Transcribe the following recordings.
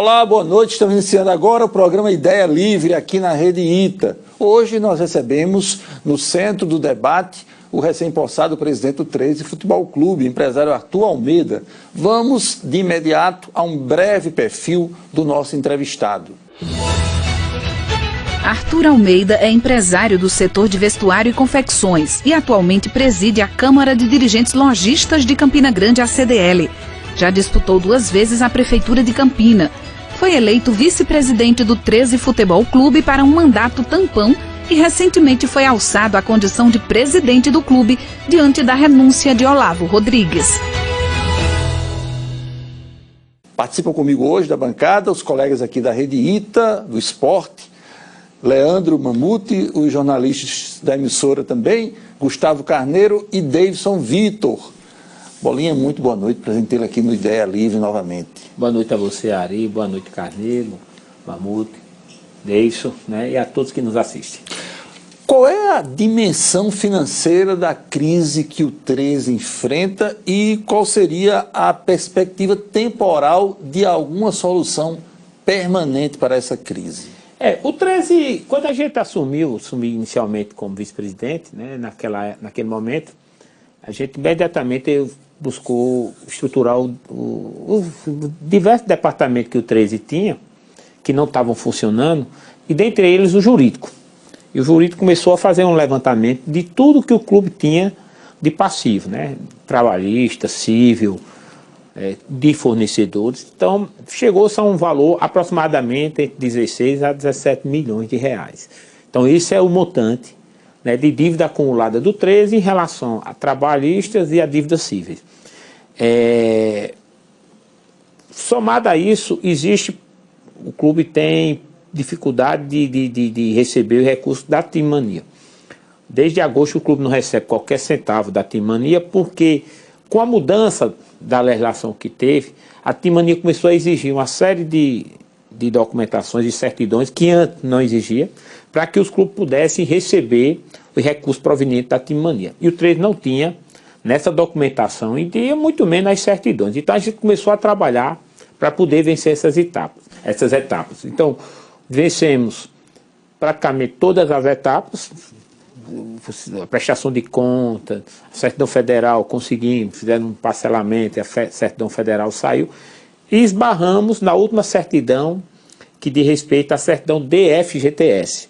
Olá, boa noite. Estamos iniciando agora o programa Ideia Livre aqui na Rede ITA. Hoje nós recebemos no centro do debate o recém-possado presidente do 13 Futebol Clube, empresário Arthur Almeida. Vamos de imediato a um breve perfil do nosso entrevistado. Arthur Almeida é empresário do setor de vestuário e confecções e atualmente preside a Câmara de Dirigentes Lojistas de Campina Grande, a CDL. Já disputou 2 vezes a Prefeitura de Campina. Foi eleito vice-presidente do 13 Futebol Clube para um mandato tampão e recentemente foi alçado à condição de presidente do clube diante da renúncia de Olavo Rodrigues. Participam comigo hoje da bancada os colegas aqui da Rede ITA, do Esporte, Leandro Mamute, os jornalistas da emissora também, Gustavo Carneiro e Davidson Vitor. Bolinha, muito boa noite, prazer tê-lo aqui no Ideia Livre novamente. Boa noite a você, Ari, boa noite, Carneiro, Mamute, Deison, né, e a todos que nos assistem. Qual é a dimensão financeira da crise que o 13 enfrenta e qual seria a perspectiva temporal de alguma solução permanente para essa crise? O 13, quando a gente assumiu inicialmente como vice-presidente, né, naquele momento, a gente imediatamente buscou estruturar os diversos departamentos que o 13 tinha, que não estavam funcionando, e dentre eles o jurídico. E o jurídico começou a fazer um levantamento de tudo que o clube tinha de passivo, né? Trabalhista, civil, de fornecedores. Então, chegou-se a um valor aproximadamente entre 16 a 17 milhões de reais. Então, esse é o montante, né, de dívida acumulada do 13 em relação a trabalhistas e a dívidas cíveis. Somado a isso, o clube tem dificuldade de receber o recurso da Team Mania. Desde agosto o clube não recebe qualquer centavo da Team Mania, porque com a mudança da legislação que teve, a Team Mania começou a exigir uma série de documentações e certidões que antes não exigia, para que os clubes pudessem receber o recurso proveniente da Team Mania. E o 13 não tinha nessa documentação e tinha muito menos as certidões. Então a gente começou a trabalhar para poder vencer essas etapas. Então vencemos praticamente todas as etapas, a prestação de conta, a certidão federal conseguimos, fizemos um parcelamento, a certidão federal saiu, e esbarramos na última certidão que diz respeito à certidão DFGTS,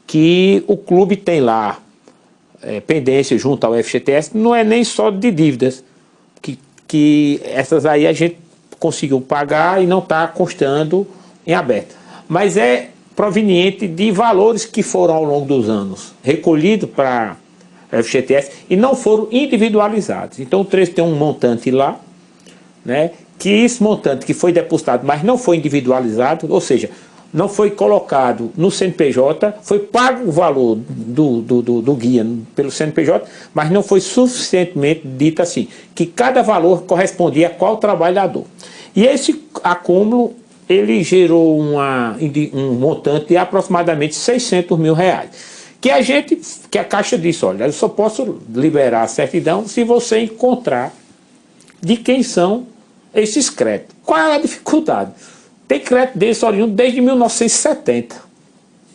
que o clube tem lá pendência junto ao FGTS, não é nem só de dívidas, que essas aí a gente conseguiu pagar e não está constando em aberto. Mas é proveniente de valores que foram ao longo dos anos recolhidos para a FGTS e não foram individualizados. Então o 13 tem um montante lá, né, que esse montante que foi depositado, mas não foi individualizado, ou seja, não foi colocado no CNPJ, foi pago o valor do guia pelo CNPJ, mas não foi suficientemente dito assim, que cada valor correspondia a qual trabalhador. E esse acúmulo, ele gerou um montante de aproximadamente 600 mil reais. Que a Caixa disse, olha, eu só posso liberar a certidão se você encontrar de quem são esses créditos. Qual é a dificuldade? Tem crédito desse oriundo desde 1970.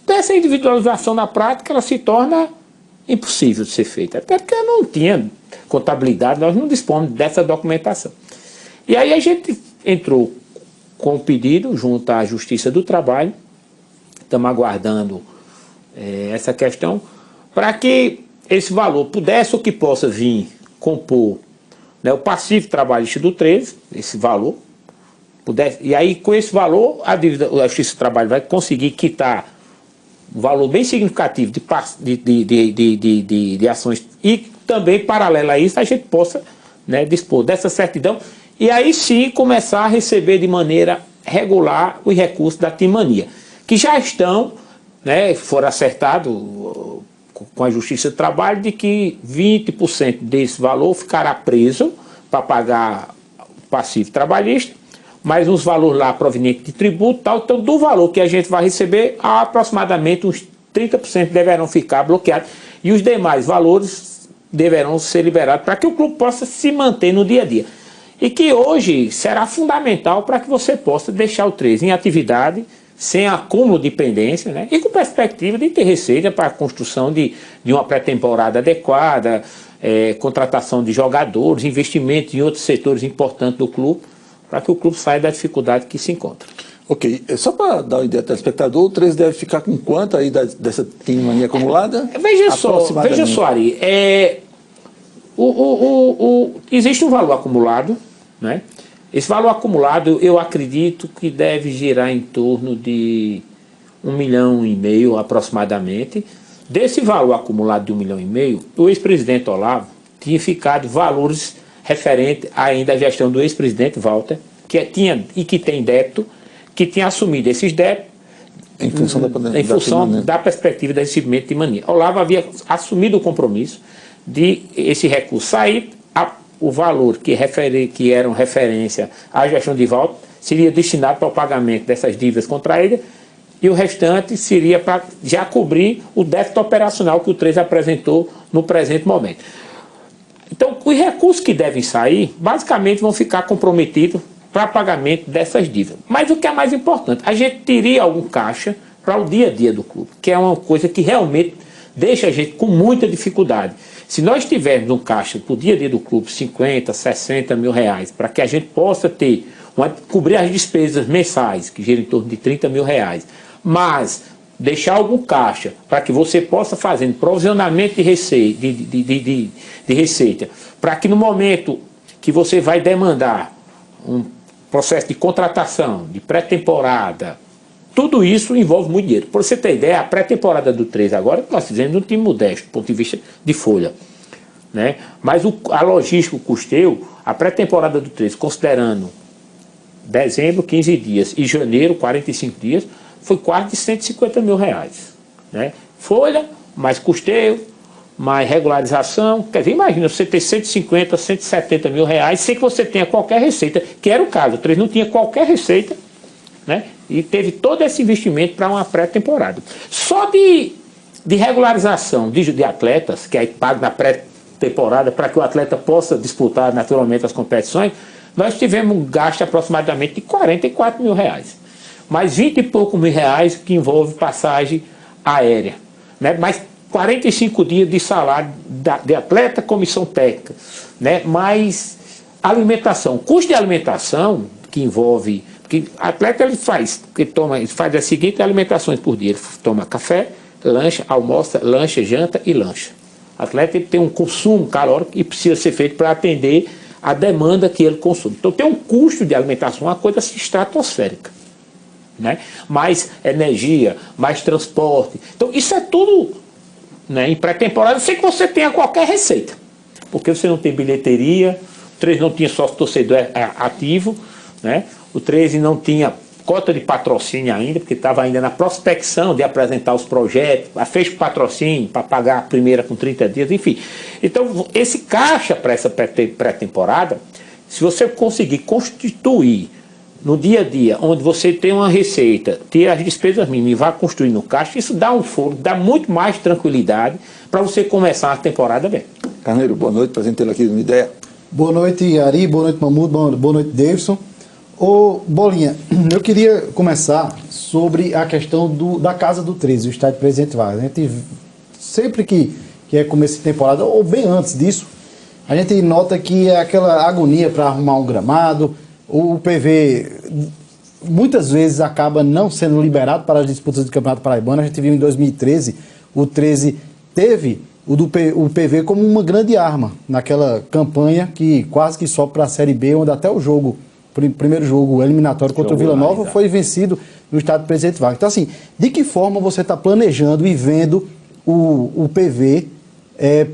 Então essa individualização na prática ela se torna impossível de ser feita. Até porque não tinha contabilidade, nós não dispomos dessa documentação. E aí a gente entrou com o pedido junto à Justiça do Trabalho, estamos aguardando essa questão, para que esse valor pudesse ou que possa vir compor, né, o passivo trabalhista do 13, esse valor, e aí com esse valor a Justiça do Trabalho vai conseguir quitar um valor bem significativo de ações e também paralelo a isso a gente possa, né, dispor dessa certidão e aí sim começar a receber de maneira regular os recursos da Team Mania, que já estão, né, foram acertados com a Justiça do Trabalho de que 20% desse valor ficará preso para pagar o passivo trabalhista, mas os valores lá provenientes de tributo, tal, então do valor que a gente vai receber, aproximadamente uns 30% deverão ficar bloqueados e os demais valores deverão ser liberados para que o clube possa se manter no dia a dia. e que hoje será fundamental para que você possa deixar o 13 em atividade, sem acúmulo de pendência, né? E com perspectiva de ter receita para a construção de uma pré-temporada adequada, contratação de jogadores, investimento em outros setores importantes do clube, para que o clube saia da dificuldade que se encontra. Ok, só para dar uma ideia ao telespectador, o 13 deve ficar com quanto aí dessa Team Mania acumulada? Veja só, Ari, existe um valor acumulado, né? Esse valor acumulado, eu acredito que deve girar em torno de 1,5 milhão aproximadamente. Desse valor acumulado de 1,5 milhão, o ex-presidente Olavo tinha ficado valores referentes ainda à gestão do ex-presidente Walter, que tinha e que tem débito, que tinha assumido esses débitos em função da perspectiva do recebimento de mania. Olavo havia assumido o compromisso de esse recurso sair, o valor que eram referência à gestão de Walter seria destinado para o pagamento dessas dívidas contraídas e o restante seria para já cobrir o déficit operacional que o 13 apresentou no presente momento. Então, os recursos que devem sair, basicamente vão ficar comprometidos para pagamento dessas dívidas. Mas o que é mais importante, a gente teria algum caixa para o dia a dia do clube, que é uma coisa que realmente deixa a gente com muita dificuldade. Se nós tivermos um caixa para o dia a dia do clube, 50, 60 mil reais, para que a gente possa cobrir as despesas mensais, que giram em torno de 30 mil reais, mas deixar algum caixa para que você possa fazer provisionamento de receita, para que no momento que você vai demandar um processo de contratação, de pré-temporada, tudo isso envolve muito dinheiro. Para você ter ideia, a pré-temporada do 13 agora, nós fizemos um time modesto, do ponto de vista de folha, né? Mas a logística, o custeio, a pré-temporada do 13, considerando dezembro, 15 dias, e janeiro, 45 dias, foi quase de 150 mil reais. Né? Folha, mais custeio, mais regularização. Quer dizer, imagina você ter 150, 170 mil reais sem que você tenha qualquer receita, que era o caso. O 13 não tinha qualquer receita, né? E teve todo esse investimento para uma pré-temporada. Só de regularização de atletas, que aí paga na pré-temporada para que o atleta possa disputar naturalmente as competições, nós tivemos um gasto aproximadamente de 44 mil reais. Mais 20 e poucos mil reais que envolve passagem aérea. Né? Mais 45 dias de salário de atleta, comissão técnica. Né? Mais alimentação. Custo de alimentação que envolve... Porque atleta ele faz as seguintes alimentações por dia. Ele toma café, lancha, almoça, lancha, janta e lancha. O atleta ele tem um consumo calórico e precisa ser feito para atender a demanda que ele consome. Então tem um custo de alimentação, uma coisa estratosférica. Né? Mais energia, mais transporte. Então isso é tudo, né, em pré-temporada, sem que você tenha qualquer receita. Porque você não tem bilheteria, o 13 não tinha sócio torcedor ativo, né? O 13 não tinha cota de patrocínio ainda, porque estava ainda na prospecção de apresentar os projetos, fez patrocínio para pagar a primeira com 30 dias, enfim. Então, esse caixa para essa pré-temporada, se você conseguir constituir no dia a dia, onde você tem uma receita, ter as despesas mínimas e vai construir no caixa, isso dá um fôlego, dá muito mais tranquilidade para você começar a temporada bem. Carneiro, boa noite, prazer em tê-lo aqui no Ideia. Boa noite, Ari, boa noite, Mamudo, boa noite, Davidson. Ô, Bolinha, eu queria começar sobre a questão da Casa do 13, o estádio Presidente Vargas. A gente, sempre que é começo de temporada, ou bem antes disso, a gente nota que é aquela agonia para arrumar um gramado, o PV muitas vezes acaba não sendo liberado para as disputas do Campeonato Paraibano. A gente viu em 2013, o 13 teve o PV como uma grande arma naquela campanha que quase que sobe para a Série B, onde até o primeiro jogo eliminatório contra o Vila Nova foi vencido no estádio Presidente Vargas. Então, assim, de que forma você está planejando e vendo o PV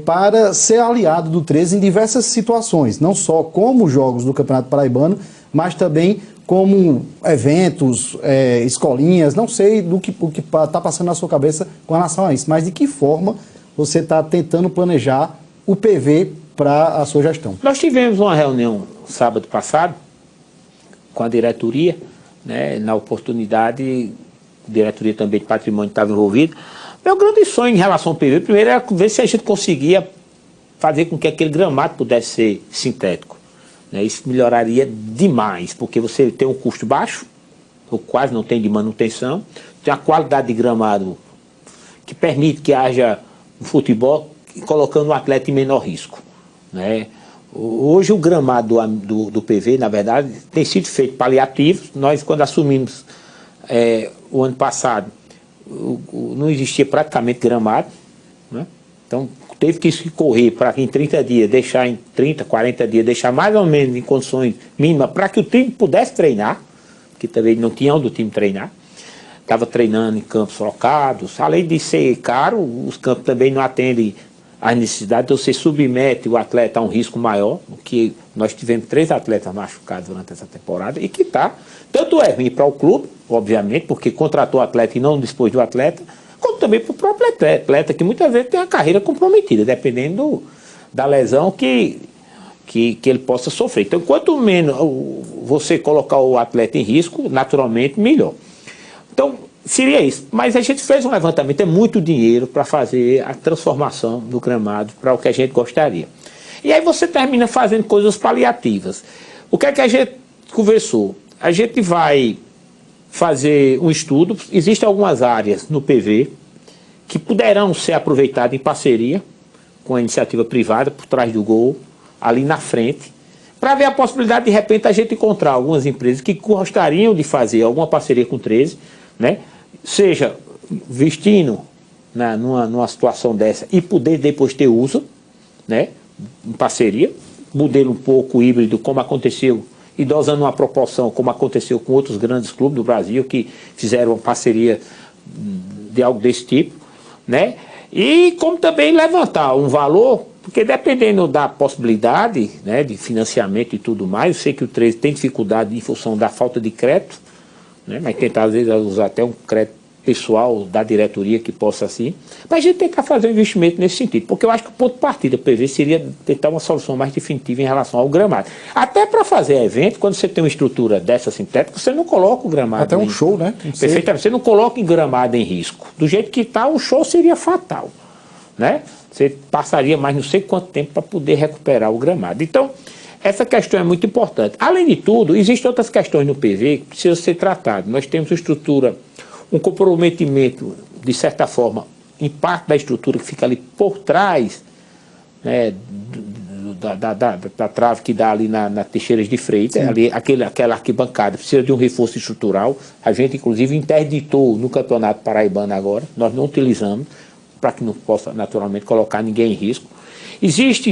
para ser aliado do 13 em diversas situações, não só como jogos do Campeonato Paraibano, mas também como eventos, escolinhas, não sei o que está passando na sua cabeça com relação a isso, mas de que forma você está tentando planejar o PV para a sua gestão? Nós tivemos uma reunião sábado passado com a diretoria, né, na oportunidade, a diretoria também de patrimônio estava envolvida. Meu grande sonho em relação ao PV, primeiro, era ver se a gente conseguia fazer com que aquele gramado pudesse ser sintético. né? Isso melhoraria demais, porque você tem um custo baixo, ou quase não tem de manutenção, tem a qualidade de gramado que permite que haja um futebol colocando o atleta em menor risco, né? Hoje o gramado do PV, na verdade, tem sido feito paliativos. Nós, quando assumimos o ano passado, não existia praticamente gramado, né? Então teve que se correr para em 30 dias, deixar em 30, 40 dias, deixar mais ou menos em condições mínimas para que o time pudesse treinar, que também não tinha onde o time treinar. Estava treinando em campos locados. Além de ser caro, os campos também não atendem às necessidades, então você submete o atleta a um risco maior, que nós tivemos 3 atletas machucados durante essa temporada, e que tanto é ruim para o clube, obviamente, porque contratou o atleta e não dispôs do atleta, como também para o próprio atleta, que muitas vezes tem a carreira comprometida, dependendo da lesão que ele possa sofrer. Então, quanto menos você colocar o atleta em risco, naturalmente, melhor. Então, seria isso. Mas a gente fez um levantamento, é muito dinheiro para fazer a transformação do gramado para o que a gente gostaria. E aí você termina fazendo coisas paliativas. O que é que a gente conversou? A gente vai fazer um estudo, existem algumas áreas no PV que poderão ser aproveitadas em parceria com a iniciativa privada, por trás do gol, ali na frente, para ver a possibilidade de repente a gente encontrar algumas empresas que gostariam de fazer alguma parceria com o 13, né? Seja vestindo numa situação dessa e poder depois ter uso, né? Em parceria, modelo um pouco híbrido, como aconteceu, e dosando uma proporção, como aconteceu com outros grandes clubes do Brasil, que fizeram uma parceria de algo desse tipo, né? E como também levantar um valor, porque dependendo da possibilidade, né, de financiamento e tudo mais, eu sei que o 13 tem dificuldade em função da falta de crédito, né, mas tentar às vezes usar até um crédito pessoal da diretoria que possa assim, para a gente tentar fazer um investimento nesse sentido, porque eu acho que o ponto de partida do PV seria tentar uma solução mais definitiva em relação ao gramado. Até para fazer evento, quando você tem uma estrutura dessa sintética, você não coloca o gramado até um show, né? Perfeitamente, você não coloca o gramado em risco. Do jeito que está, o show seria fatal, né? Você passaria mais não sei quanto tempo para poder recuperar o gramado. Então, essa questão é muito importante. Além de tudo, existem outras questões no PV que precisam ser tratadas. Nós temos uma estrutura, um comprometimento, de certa forma, em parte da estrutura que fica ali por trás, né, da trave que dá ali na Teixeiras de Freitas, ali, aquela arquibancada, precisa de um reforço estrutural. A gente, inclusive, interditou no Campeonato Paraibano agora, nós não utilizamos, para que não possa, naturalmente, colocar ninguém em risco. Existe,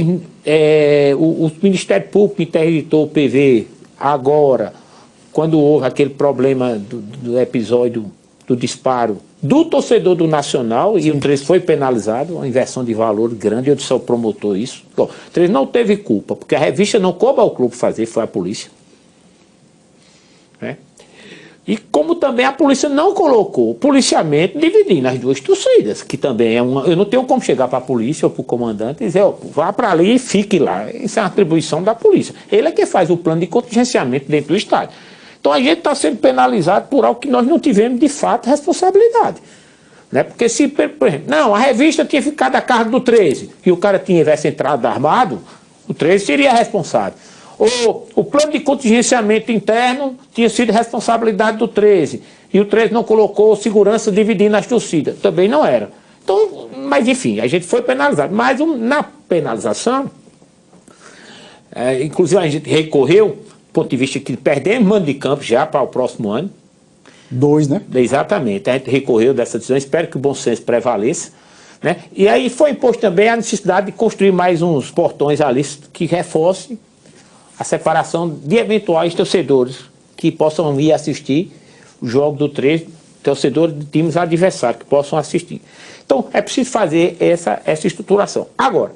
o Ministério Público interditou o PV agora, quando houve aquele problema do episódio do disparo do torcedor do Nacional, e o 13 foi penalizado, uma inversão de valor grande, eu disse ao promotor isso. Bom, o 13 não teve culpa, porque a revista não coube ao clube fazer, foi a polícia. Né? E como também a polícia não colocou o policiamento dividindo as duas torcidas, que também é uma... Eu não tenho como chegar para a polícia ou para o comandante e dizer, ó, vá para ali e fique lá. Isso é uma atribuição da polícia. Ele é que faz o plano de contingenciamento dentro do estádio. Então a gente está sendo penalizado por algo que nós não tivemos de fato responsabilidade. Né? Porque se, por exemplo, não, a revista tinha ficado a cargo do 13 e o cara tivesse entrado armado, o 13 seria responsável. Ou o plano de contingenciamento interno tinha sido responsabilidade do 13 e o 13 não colocou segurança dividindo as torcidas. Também não era. Então, mas enfim, a gente foi penalizado. Mas na penalização, inclusive a gente recorreu, do ponto de vista que perdemos mando de campo já para o próximo ano. 2, né? Exatamente, a gente recorreu dessa decisão, espero que o bom senso prevaleça. Né? E aí foi imposto também a necessidade de construir mais uns portões ali que reforcem a separação de eventuais torcedores que possam ir assistir o jogo do 13, torcedores de times adversários que possam assistir. Então, é preciso fazer essa estruturação. Agora,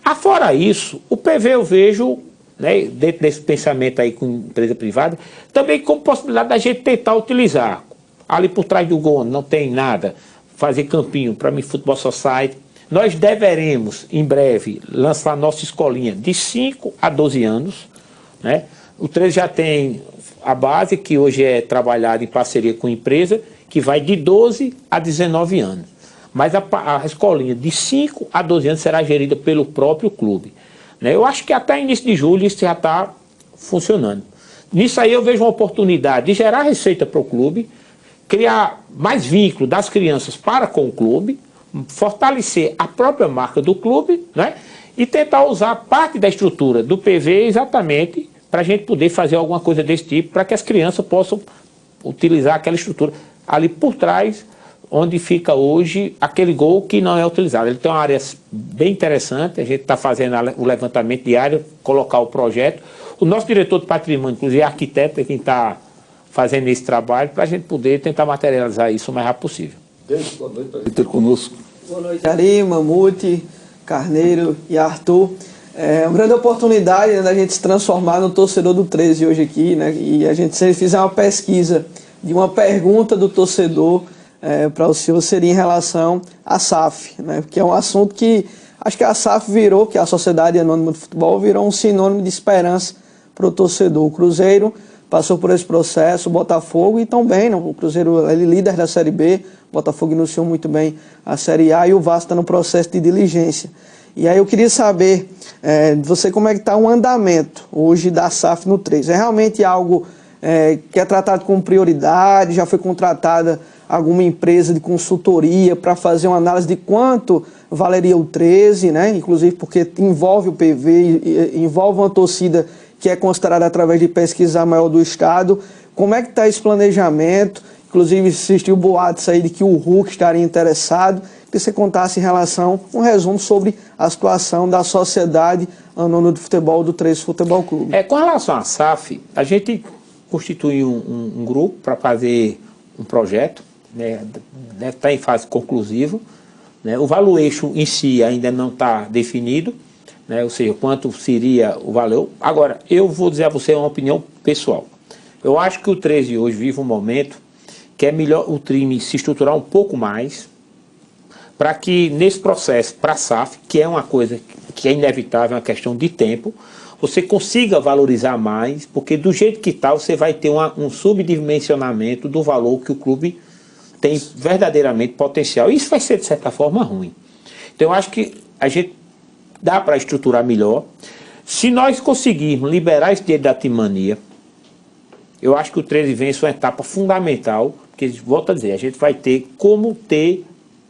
afora isso, o PV eu vejo, né, dentro desse pensamento aí com empresa privada, também como possibilidade da gente tentar utilizar. Ali por trás do gol não tem nada, fazer campinho para mim, Futebol Society. Nós deveremos, em breve, lançar nossa escolinha de 5 a 12 anos. Né? O 13 já tem a base, que hoje é trabalhada em parceria com a empresa, que vai de 12 a 19 anos. Mas a escolinha de 5 a 12 anos será gerida pelo próprio clube. Né? Eu acho que até início de julho isso já está funcionando. Nisso aí eu vejo uma oportunidade de gerar receita para o clube, criar mais vínculo das crianças para com o clube, fortalecer a própria marca do clube, né? E tentar usar parte da estrutura do PV exatamente para a gente poder fazer alguma coisa desse tipo, para que as crianças possam utilizar aquela estrutura ali por trás, onde fica hoje aquele gol que não é utilizado. Ele tem uma área bem interessante, a gente está fazendo o levantamento de área, colocar o projeto. O nosso diretor de patrimônio, inclusive arquiteto, é quem está fazendo esse trabalho, para a gente poder tentar materializar isso o mais rápido possível. Boa noite para ter conosco. Boa noite, Ari, Mamute, Carneiro e Arthur. É uma grande oportunidade, né, da gente se transformar no torcedor do 13 hoje aqui, né? E a gente, se ele fizer uma pesquisa de uma pergunta do torcedor para o senhor, seria em relação à SAF, né? Que é um assunto que acho que a SAF virou, que a Sociedade Anônima de Futebol virou um sinônimo de esperança para o torcedor. O Cruzeiro passou por esse processo, o Botafogo e também, né? O Cruzeiro é líder da Série B, o Botafogo iniciou muito bem a Série A e o Vasco está no processo de diligência. E aí eu queria saber de você como é que está o andamento hoje da SAF no 3. É realmente algo que é tratado como prioridade? Já foi contratada alguma empresa de consultoria para fazer uma análise de quanto valeria o 13, né? Inclusive porque envolve o PV, envolve uma torcida que é considerada através de pesquisa a maior do estado. Como é que está esse planejamento? Inclusive existiu boatos aí de que o Hulk estaria interessado. Que você contasse em relação, um resumo sobre a situação da Sociedade Anônima de Futebol do 13 Futebol Clube. Com relação à SAF, a gente constitui um grupo para fazer um projeto, né? Deve estar em fase conclusiva, né? O valuation em si ainda não está definido, né? Ou seja, quanto seria o valor. Agora, eu vou dizer a você uma opinião pessoal. Eu acho que o 13 hoje vive um momento que é melhor o time se estruturar um pouco mais, para que nesse processo, para a SAF, que é uma coisa que é inevitável, é uma questão de tempo, você consiga valorizar mais, porque do jeito que está, você vai ter um subdimensionamento do valor que o clube tem verdadeiramente potencial. Isso vai ser, de certa forma, ruim. Então, eu acho que a gente dá para estruturar melhor. Se nós conseguirmos liberar esse dinheiro da Timania, eu acho que o 13 vence uma etapa fundamental, porque, volto a dizer, a gente vai ter como ter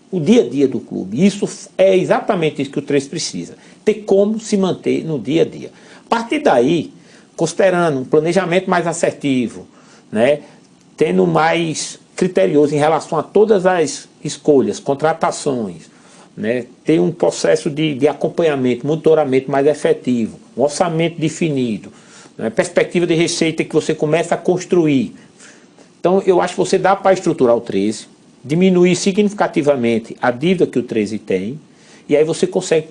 o dia a dia do clube. Isso é exatamente isso que o 13 precisa. Ter como se manter no dia a dia. A partir daí, considerando um planejamento mais assertivo, né, tendo mais criterioso em relação a todas as escolhas, contratações, né, ter um processo de acompanhamento, monitoramento mais efetivo, um orçamento definido, né, perspectiva de receita que você começa a construir. Então, eu acho que você dá para estruturar o 13, diminuir significativamente a dívida que o 13 tem, e aí você consegue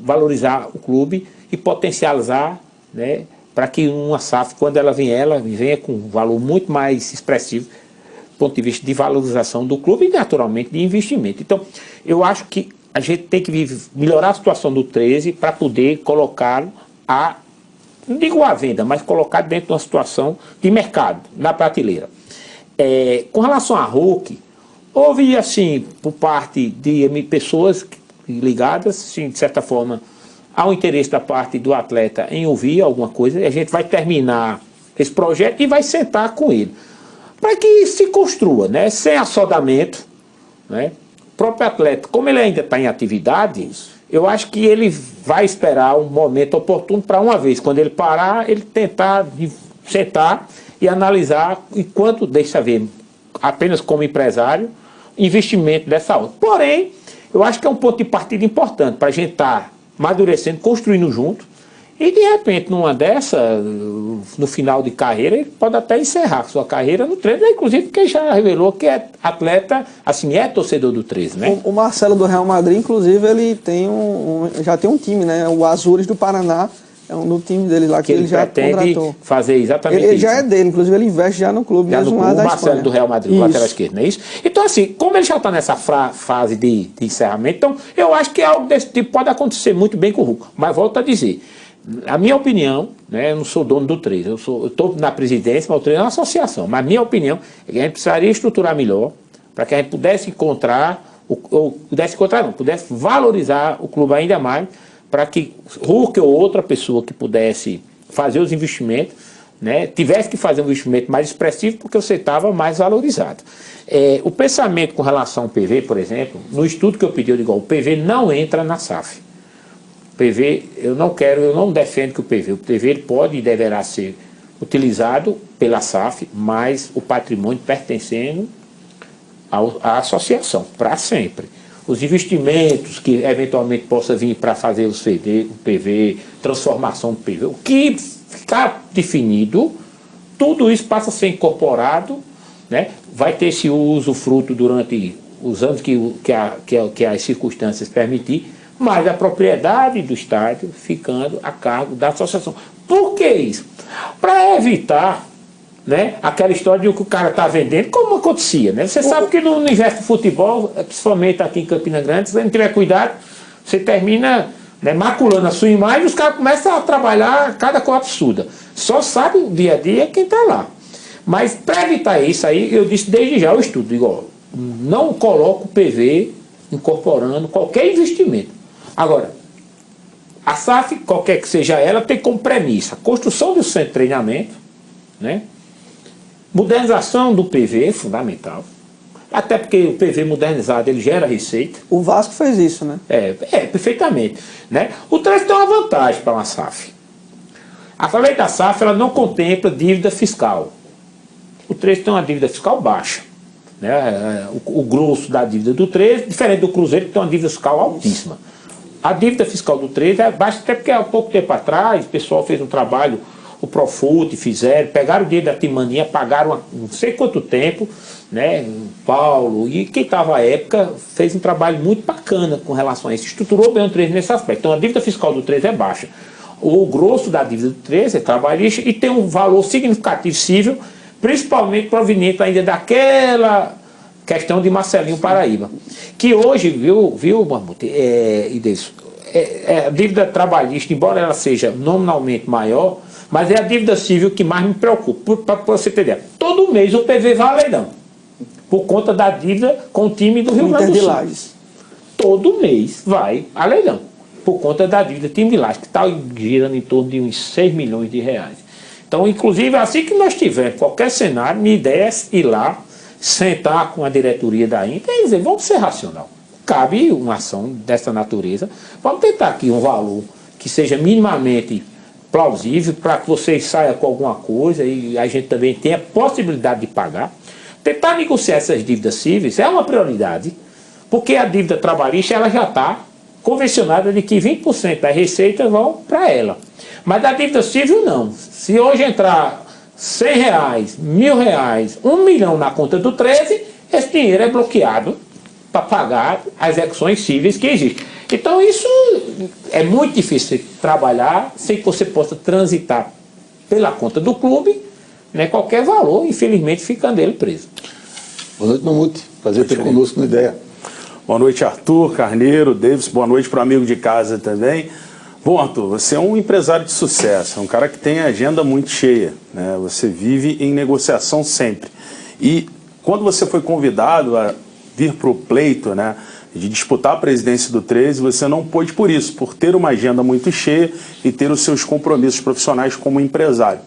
valorizar o clube e potencializar, né, para que uma SAF, quando ela venha com um valor muito mais expressivo, do ponto de vista de valorização do clube e, naturalmente, de investimento. Então, eu acho que a gente tem que melhorar a situação do 13 para poder colocá-lo não digo à venda, mas colocar dentro de uma situação de mercado, na prateleira. Com relação a Hulk, houve, assim, por parte de pessoas ligadas, assim, de certa forma, há um interesse da parte do atleta em ouvir alguma coisa, e a gente vai terminar esse projeto e vai sentar com ele, para que se construa, né, sem assodamento, né? O próprio atleta, como ele ainda está em atividade, eu acho que ele vai esperar um momento oportuno para, uma vez, quando ele parar, ele tentar sentar e analisar enquanto, deixa ver, apenas como empresário, investimento dessa outra. Porém, eu acho que é um ponto de partida importante para a gente estar amadurecendo, construindo junto, e de repente, numa dessa, no final de carreira, ele pode até encerrar sua carreira no 13, inclusive porque já revelou que é atleta, assim, é torcedor do 13, né? O Marcelo do Real Madrid, inclusive, ele tem já tem um time, né? O Azures do Paraná, é um do time dele lá que ele já contratou. Fazer exatamente ele isso. Já é dele, inclusive ele investe já no clube. Já no clube, o Marcelo do Real Madrid, o lateral esquerdo, não é isso? Então, assim, como ele já está nessa fase de encerramento, então eu acho que algo desse tipo pode acontecer muito bem com o Hulk. Mas volto a dizer, a minha opinião, né, eu não sou dono do 13, eu estou na presidência, mas o 13 é uma associação. Mas a minha opinião é que a gente precisaria estruturar melhor para que a gente pudesse pudesse valorizar o clube ainda mais, para que Hulk ou outra pessoa que pudesse fazer os investimentos, né, tivesse que fazer um investimento mais expressivo porque você estava mais valorizado. O pensamento com relação ao PV, por exemplo, no estudo que eu pedi, eu digo, o PV não entra na SAF. O PV, eu não defendo que o PV ele pode e deverá ser utilizado pela SAF, mas o patrimônio pertencendo à associação, para sempre. Os investimentos que eventualmente possa vir para fazer o PV, transformação do PV, o que ficar definido, tudo isso passa a ser incorporado, né? Vai ter esse uso fruto durante os anos que as circunstâncias permitir, mas a propriedade do estádio ficando a cargo da associação. Por que isso? Para evitar, né, aquela história de que o cara está vendendo, como acontecia, né? Você sabe que no universo do futebol, principalmente aqui em Campina Grande, se você não tiver cuidado, você termina, né, maculando a sua imagem e os caras começam a trabalhar cada coisa absurda. Só sabe o dia a dia quem está lá. Mas para evitar isso aí, eu disse desde já o estudo, digo, ó, não coloco o PV incorporando qualquer investimento. Agora, a SAF, qualquer que seja ela, tem como premissa a construção do centro de treinamento, né? Modernização do PV é fundamental, até porque o PV modernizado ele gera receita. O Vasco fez isso, né? Perfeitamente, né? O 13 tem uma vantagem para uma SAF. A lei da SAF ela não contempla dívida fiscal. O 13 tem uma dívida fiscal baixa, né? O grosso da dívida do 13, diferente do Cruzeiro, que tem uma dívida fiscal altíssima. A dívida fiscal do 13 é baixa, até porque há pouco tempo atrás o pessoal fez um trabalho, o Profut fizeram, pegaram o dinheiro da Timania, pagaram não sei quanto tempo, né? Paulo, e quem estava à época fez um trabalho muito bacana com relação a isso, estruturou bem o 13 nesse aspecto. Então a dívida fiscal do 13 é baixa. O grosso da dívida do 13 é trabalhista e tem um valor significativo cível, principalmente proveniente ainda daquela questão de Marcelinho Paraíba, que hoje, viu Marmute, a dívida trabalhista, embora ela seja nominalmente maior, mas é a dívida civil que mais me preocupa. Para você ter ideia, todo mês o PV vai a leilão, por conta da dívida com o time do Rio Grande do Sul. Todo mês vai a leilão, por conta da dívida time de Lages, que está girando em torno de uns 6 milhões de reais. Então, inclusive, assim que nós tivermos qualquer cenário, minha ideia é ir lá, sentar com a diretoria da Inter e dizer, vamos ser racional. Cabe uma ação dessa natureza, vamos tentar aqui um valor que seja minimamente plausível para que vocês saiam com alguma coisa e a gente também tenha possibilidade de pagar. Tentar negociar essas dívidas cíveis é uma prioridade, porque a dívida trabalhista ela já está convencionada de que 20% das receitas vão para ela. Mas a dívida civil não. Se hoje entrar R$100, R$1.000, R$1 milhão na conta do 13, esse dinheiro é bloqueado para pagar as execuções cíveis que existem. Então isso é muito difícil de trabalhar sem que você possa transitar pela conta do clube, né, qualquer valor, infelizmente ficando ele preso. Boa noite, Mamute. Prazer ter conosco no Ideia. Boa noite, Arthur, Carneiro, Davis. Boa noite para o amigo de casa também. Bom, Arthur, você é um empresário de sucesso, é um cara que tem agenda muito cheia, né? Você vive em negociação sempre. E quando você foi convidado a vir para o pleito, né, de disputar a presidência do 13, você não pôde por isso, por ter uma agenda muito cheia e ter os seus compromissos profissionais como empresário.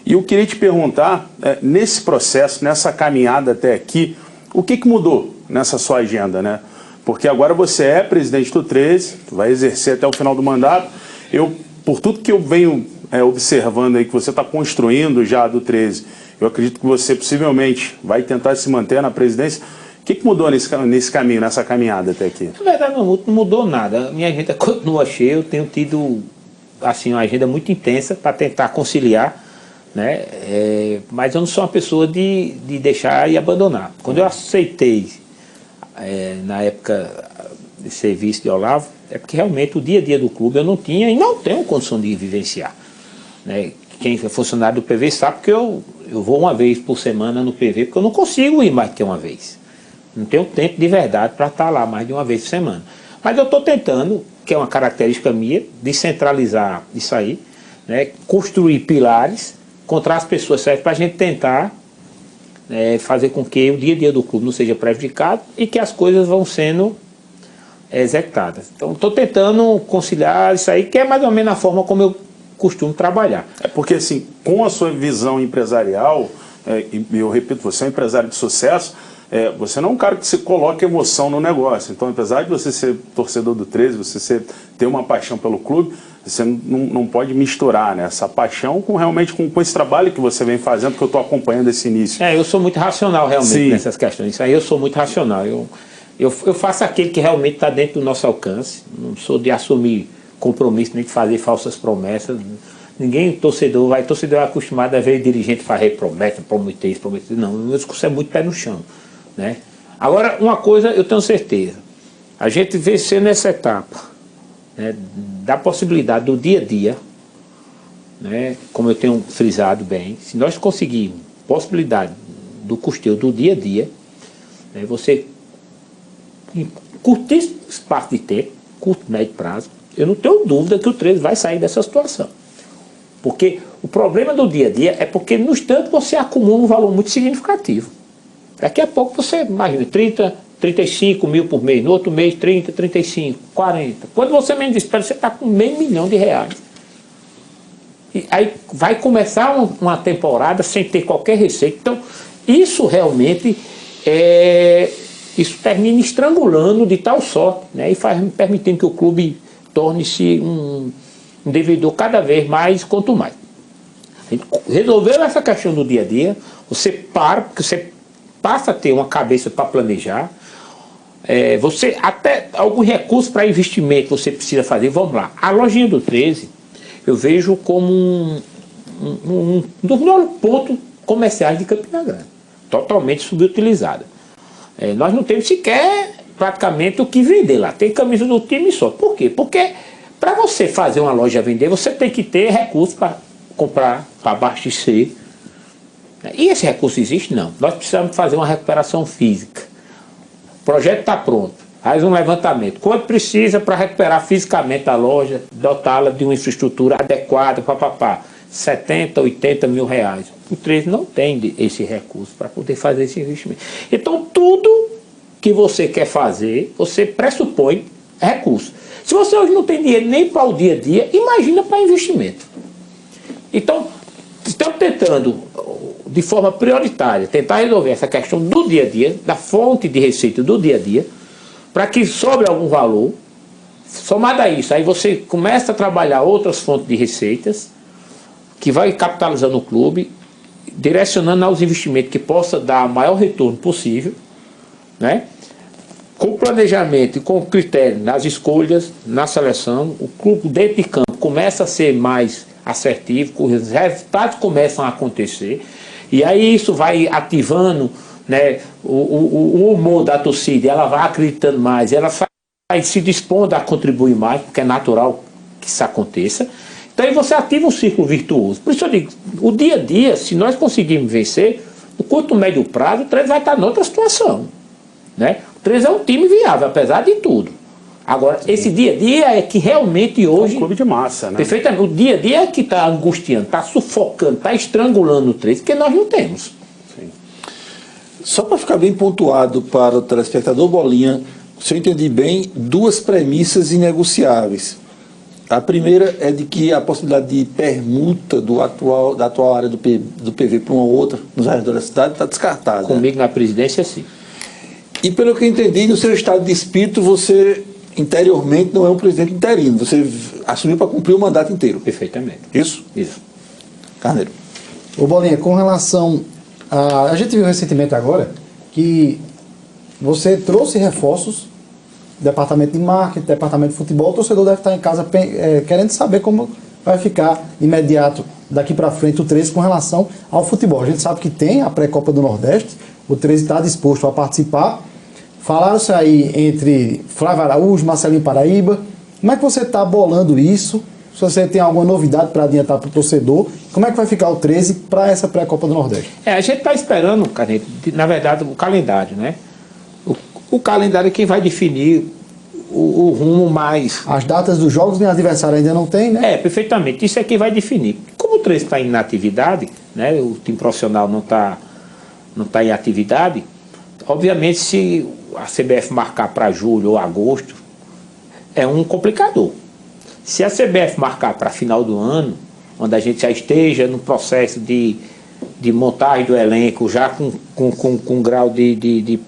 E eu queria te perguntar, nesse processo, nessa caminhada até aqui, o que mudou nessa sua agenda, né? Porque agora você é presidente do 13, vai exercer até o final do mandato. Por tudo que eu venho observando aí, que você está construindo já do 13, eu acredito que você possivelmente vai tentar se manter na presidência. O que mudou nesse caminho, nessa caminhada até aqui? Na verdade, não mudou nada. Minha agenda continua cheia, eu tenho tido assim, uma agenda muito intensa para tentar conciliar, né? Mas eu não sou uma pessoa de deixar e abandonar. Quando eu aceitei, na época de serviço de Olavo, é porque realmente o dia a dia do clube eu não tinha e não tenho condição de vivenciar, né? Quem é funcionário do PV sabe que eu vou uma vez por semana no PV, porque eu não consigo ir mais que uma vez. Não tenho tempo de verdade para estar lá mais de uma vez por semana. Mas eu estou tentando, que é uma característica minha, descentralizar isso aí, né? Construir pilares, encontrar as pessoas certas para a gente tentar fazer com que o dia a dia do clube não seja prejudicado e que as coisas vão sendo executadas. Então, estou tentando conciliar isso aí, que é mais ou menos a forma como eu costumo trabalhar. É porque, assim, com a sua visão empresarial, e eu repito, você é um empresário de sucesso, você não é um cara que se coloca emoção no negócio. Então, apesar de você ser torcedor do 13, ter uma paixão pelo clube, você não pode misturar, né, essa paixão realmente com esse trabalho que você vem fazendo, que eu estou acompanhando esse início. Eu sou muito racional realmente Sim. nessas questões. Isso aí eu sou muito racional. Eu faço aquele que realmente está dentro do nosso alcance. Não sou de assumir compromisso, nem de fazer falsas promessas. Torcedor vai acostumado a ver dirigente fazer promessa, prometer isso, prometer. Não, o meu discurso é muito pé no chão, né? Agora, uma coisa eu tenho certeza, a gente vencer nessa etapa, né, da possibilidade do dia a dia, né, como eu tenho frisado bem, se nós conseguirmos possibilidade do custeio do dia a dia, né, você, em curtíssimo espaço de tempo, curto, médio prazo, eu não tenho dúvida que o 13 vai sair dessa situação. Porque o problema do dia a dia é porque no instante você acumula um valor muito significativo. Daqui a pouco você, imagina, 30, 35 mil por mês, no outro mês 30, 35, 40. Quando você menos espera, você está com R$500 mil. E aí vai começar uma temporada sem ter qualquer receita. Então, isso realmente isso termina estrangulando de tal sorte, né, e permitindo que o clube torne-se um devedor cada vez mais quanto mais. Resolveu essa questão do dia a dia, você passa a ter uma cabeça para planejar, você até algum recurso para investimento você precisa fazer. Vamos lá, a lojinha do 13 eu vejo como um dos melhores pontos comerciais de Campina Grande, totalmente subutilizada. Nós não temos sequer praticamente o que vender lá, tem camisa do time só. Por quê? Porque para você fazer uma loja vender, você tem que ter recursos para comprar, para abastecer. E esse recurso existe? Não. Nós precisamos fazer uma recuperação física. O projeto está pronto. Faz um levantamento. Quanto precisa para recuperar fisicamente a loja, dotá-la de uma infraestrutura adequada, papapá? 70, 80 mil reais. O 13 não tem esse recurso para poder fazer esse investimento. Então, tudo que você quer fazer, você pressupõe recurso. Se você hoje não tem dinheiro nem para o dia a dia, imagina para investimento. Então, estamos tentando, de forma prioritária, tentar resolver essa questão do dia a dia, da fonte de receita do dia a dia, para que sobre algum valor. Somado a isso, aí você começa a trabalhar outras fontes de receitas, que vai capitalizando o clube, direcionando aos investimentos que possa dar o maior retorno possível, né? Com planejamento e com critério nas escolhas, na seleção, o clube dentro de campo começa a ser mais assertivo, os resultados começam a acontecer, e aí isso vai ativando, né, o humor da torcida, ela vai acreditando mais, ela vai se dispondo a contribuir mais, porque é natural que isso aconteça. Então aí você ativa um círculo virtuoso. Por isso eu digo, o dia a dia, se nós conseguirmos vencer, no curto médio prazo, o 13 vai estar em outra situação, né? O 13 é um time viável, apesar de tudo. Agora, esse dia a dia é que realmente hoje... É um clube de massa, né? Perfeitamente. O dia a dia é que está angustiando, está sufocando, está estrangulando o 13, porque nós não temos. Sim. Só para ficar bem pontuado para o telespectador, Bolinha, se eu entendi bem, duas premissas inegociáveis. A primeira é de que a possibilidade de permuta da atual área do PV para uma outra, nos arredores da cidade, está descartada. Comigo na presidência, sim. E pelo que eu entendi, no seu estado de espírito, você interiormente não é um presidente interino, você assumiu para cumprir o mandato inteiro. Perfeitamente. Isso? Isso. Carneiro. Ô Bolinha, com relação a gente viu recentemente agora que você trouxe reforços, departamento de marketing, departamento de futebol, o torcedor deve estar em casa querendo saber como vai ficar imediato daqui para frente o 13 com relação ao futebol. A gente sabe que tem a pré-copa do Nordeste, o 13 está disposto a participar. Falaram-se aí entre Flávio Araújo, Marcelinho Paraíba. Como é que você está bolando isso? Se você tem alguma novidade para adiantar para o torcedor, como é que vai ficar o 13 para essa pré-copa do Nordeste? A gente está esperando, Canete, na verdade, o calendário, né? O calendário é quem vai definir o rumo mais... As datas dos jogos nem adversário ainda não tem, né? Perfeitamente. Isso é quem vai definir. Como o 13 está em inatividade, né? O time profissional não está em atividade, obviamente se a CBF marcar para julho ou agosto, é um complicador. Se a CBF marcar para final do ano, onde a gente já esteja no processo de montagem do elenco, já com grau de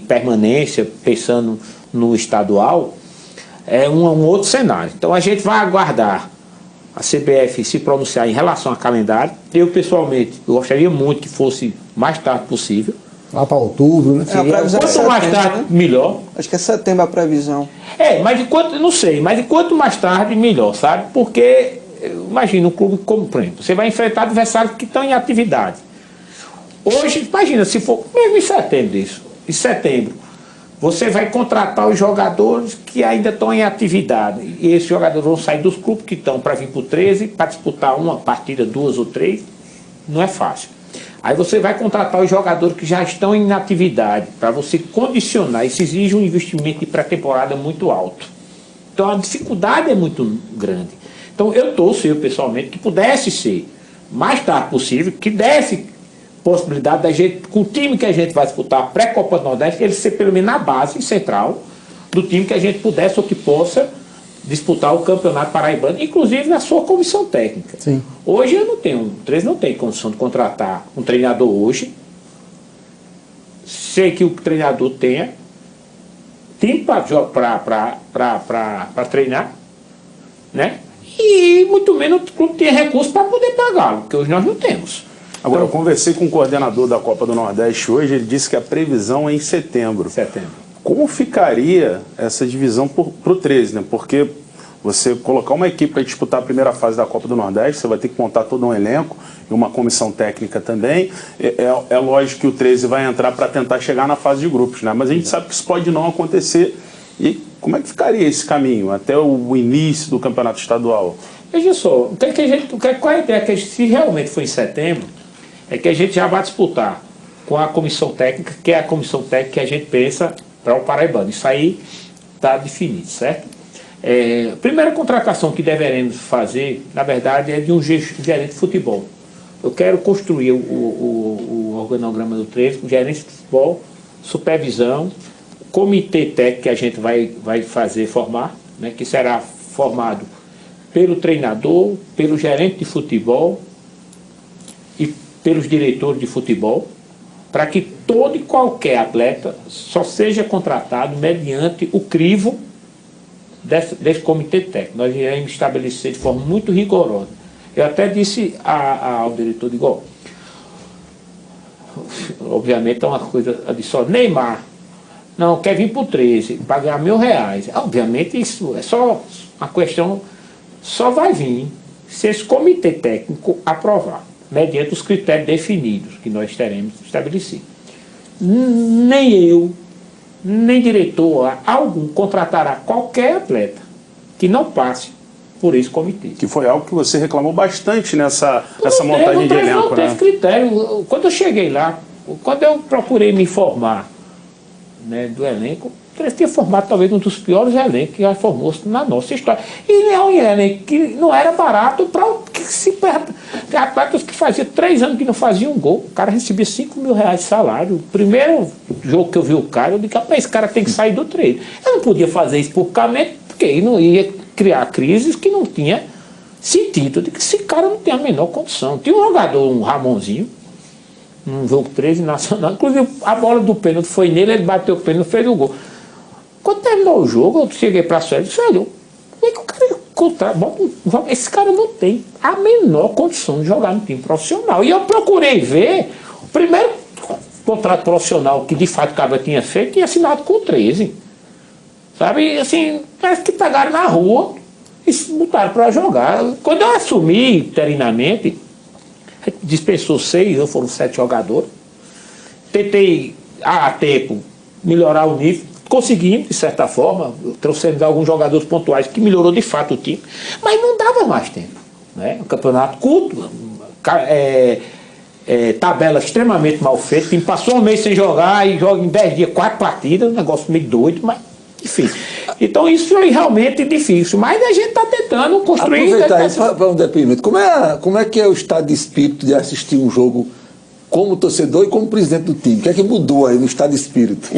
permanência, pensando no estadual, é um outro cenário. Então a gente vai aguardar a CBF se pronunciar em relação ao calendário. Eu, pessoalmente, gostaria muito que fosse mais tarde possível. Lá para outubro, né? A previsão Quanto mais tarde, melhor. Acho que é setembro a previsão. Mas não sei, mas quanto mais tarde, melhor, sabe? Porque, imagina, um clube como, por exemplo, você vai enfrentar adversários que estão em atividade. Hoje, imagina, se for, mesmo em setembro, você vai contratar os jogadores que ainda estão em atividade. E esses jogadores vão sair dos clubes que estão para vir para o 13, para disputar uma partida, 2 ou 3, não é fácil. Aí você vai contratar os jogadores que já estão em atividade, para você condicionar. Isso exige um investimento de pré-temporada muito alto. Então a dificuldade é muito grande. Então eu pessoalmente, que pudesse ser mais tarde possível, que desse possibilidade da gente, com o time que a gente vai disputar a pré-Copa do Nordeste, ele ser pelo menos na base central do time que a gente pudesse ou que possa disputar o Campeonato Paraibano, inclusive na sua comissão técnica. Sim. Hoje o 13 não tem condição de contratar um treinador hoje. Sei que o treinador tenha time para treinar, né? E muito menos o clube tem recursos para poder pagá-lo, porque hoje nós não temos. Agora, eu conversei com o coordenador da Copa do Nordeste hoje, ele disse que a previsão é em setembro. Como ficaria essa divisão para o 13, né? Porque você colocar uma equipe para disputar a primeira fase da Copa do Nordeste, você vai ter que montar todo um elenco e uma comissão técnica também. É lógico que o 13 vai entrar para tentar chegar na fase de grupos, né? Mas a gente sabe que isso pode não acontecer. E como é que ficaria esse caminho até o início do campeonato estadual? Veja só, qual é a ideia? Que se realmente for em setembro, é que a gente já vai disputar com a comissão técnica, que é a comissão técnica que a gente pensa para o Paraibano. Isso aí está definido, certo? A primeira contratação que deveremos fazer, na verdade, é de um gerente de futebol. Eu quero construir o organograma do 13, com gerente de futebol, supervisão, comitê técnico que a gente vai formar, né, que será formado pelo treinador, pelo gerente de futebol e pelos diretores de futebol, para que todo e qualquer atleta só seja contratado mediante o crivo desse comitê técnico. Nós iremos estabelecer de forma muito rigorosa. Eu até disse ao diretor, digo, obviamente é uma coisa adicional, Neymar, não, quer vir para o 13, pagar R$1.000. Obviamente isso é só uma questão, só vai vir se esse comitê técnico aprovar, mediante os critérios definidos que nós teremos estabelecido. Nem eu, nem diretor algum contratará qualquer atleta que não passe por esse comitê. Que foi algo que você reclamou bastante nessa montagem de elenco, não teve critério. Quando eu cheguei lá, quando eu procurei me informar, né, do elenco, ele tinha formado talvez um dos piores elencos que já formou-se na nossa história. E é um elenco que não era barato para atletas que faziam 3 anos que não faziam um gol. O cara recebia R$5.000 de salário. O primeiro jogo que eu vi o cara, eu disse, rapaz, esse cara tem que sair do treino. Eu não podia fazer isso publicamente, porque aí não ia criar crises que não tinha sentido, de que esse cara não tem a menor condição. Tinha um jogador, um Ramonzinho, num jogo 13 nacional, inclusive a bola do pênalti foi nele, ele bateu o pênalti e fez o gol. Quando terminou o jogo, eu cheguei para a Sueli e disse, velho, como é que o cara esse cara não tem a menor condição de jogar no time profissional. E eu procurei ver, o primeiro contrato profissional que de fato o cara tinha feito, tinha assinado com o 13. Sabe, assim, parece que pegaram na rua e se botaram para jogar. Quando eu assumi interinamente, dispensou 6, foram 7 jogadores. Tentei, a tempo, melhorar o nível. Conseguimos, de certa forma, trouxemos alguns jogadores pontuais que melhorou de fato o time, mas não dava mais tempo. Né? Um campeonato curto, tabela extremamente mal feita, o time passou um mês sem jogar e joga em 10 dias 4 partidas, um negócio meio doido, mas enfim. Então isso foi realmente difícil, mas a gente está tentando construir... Aproveitar isso para um depoimento. Como é que é o estado de espírito de assistir um jogo como torcedor e como presidente do time? O que é que mudou aí no estado de espírito?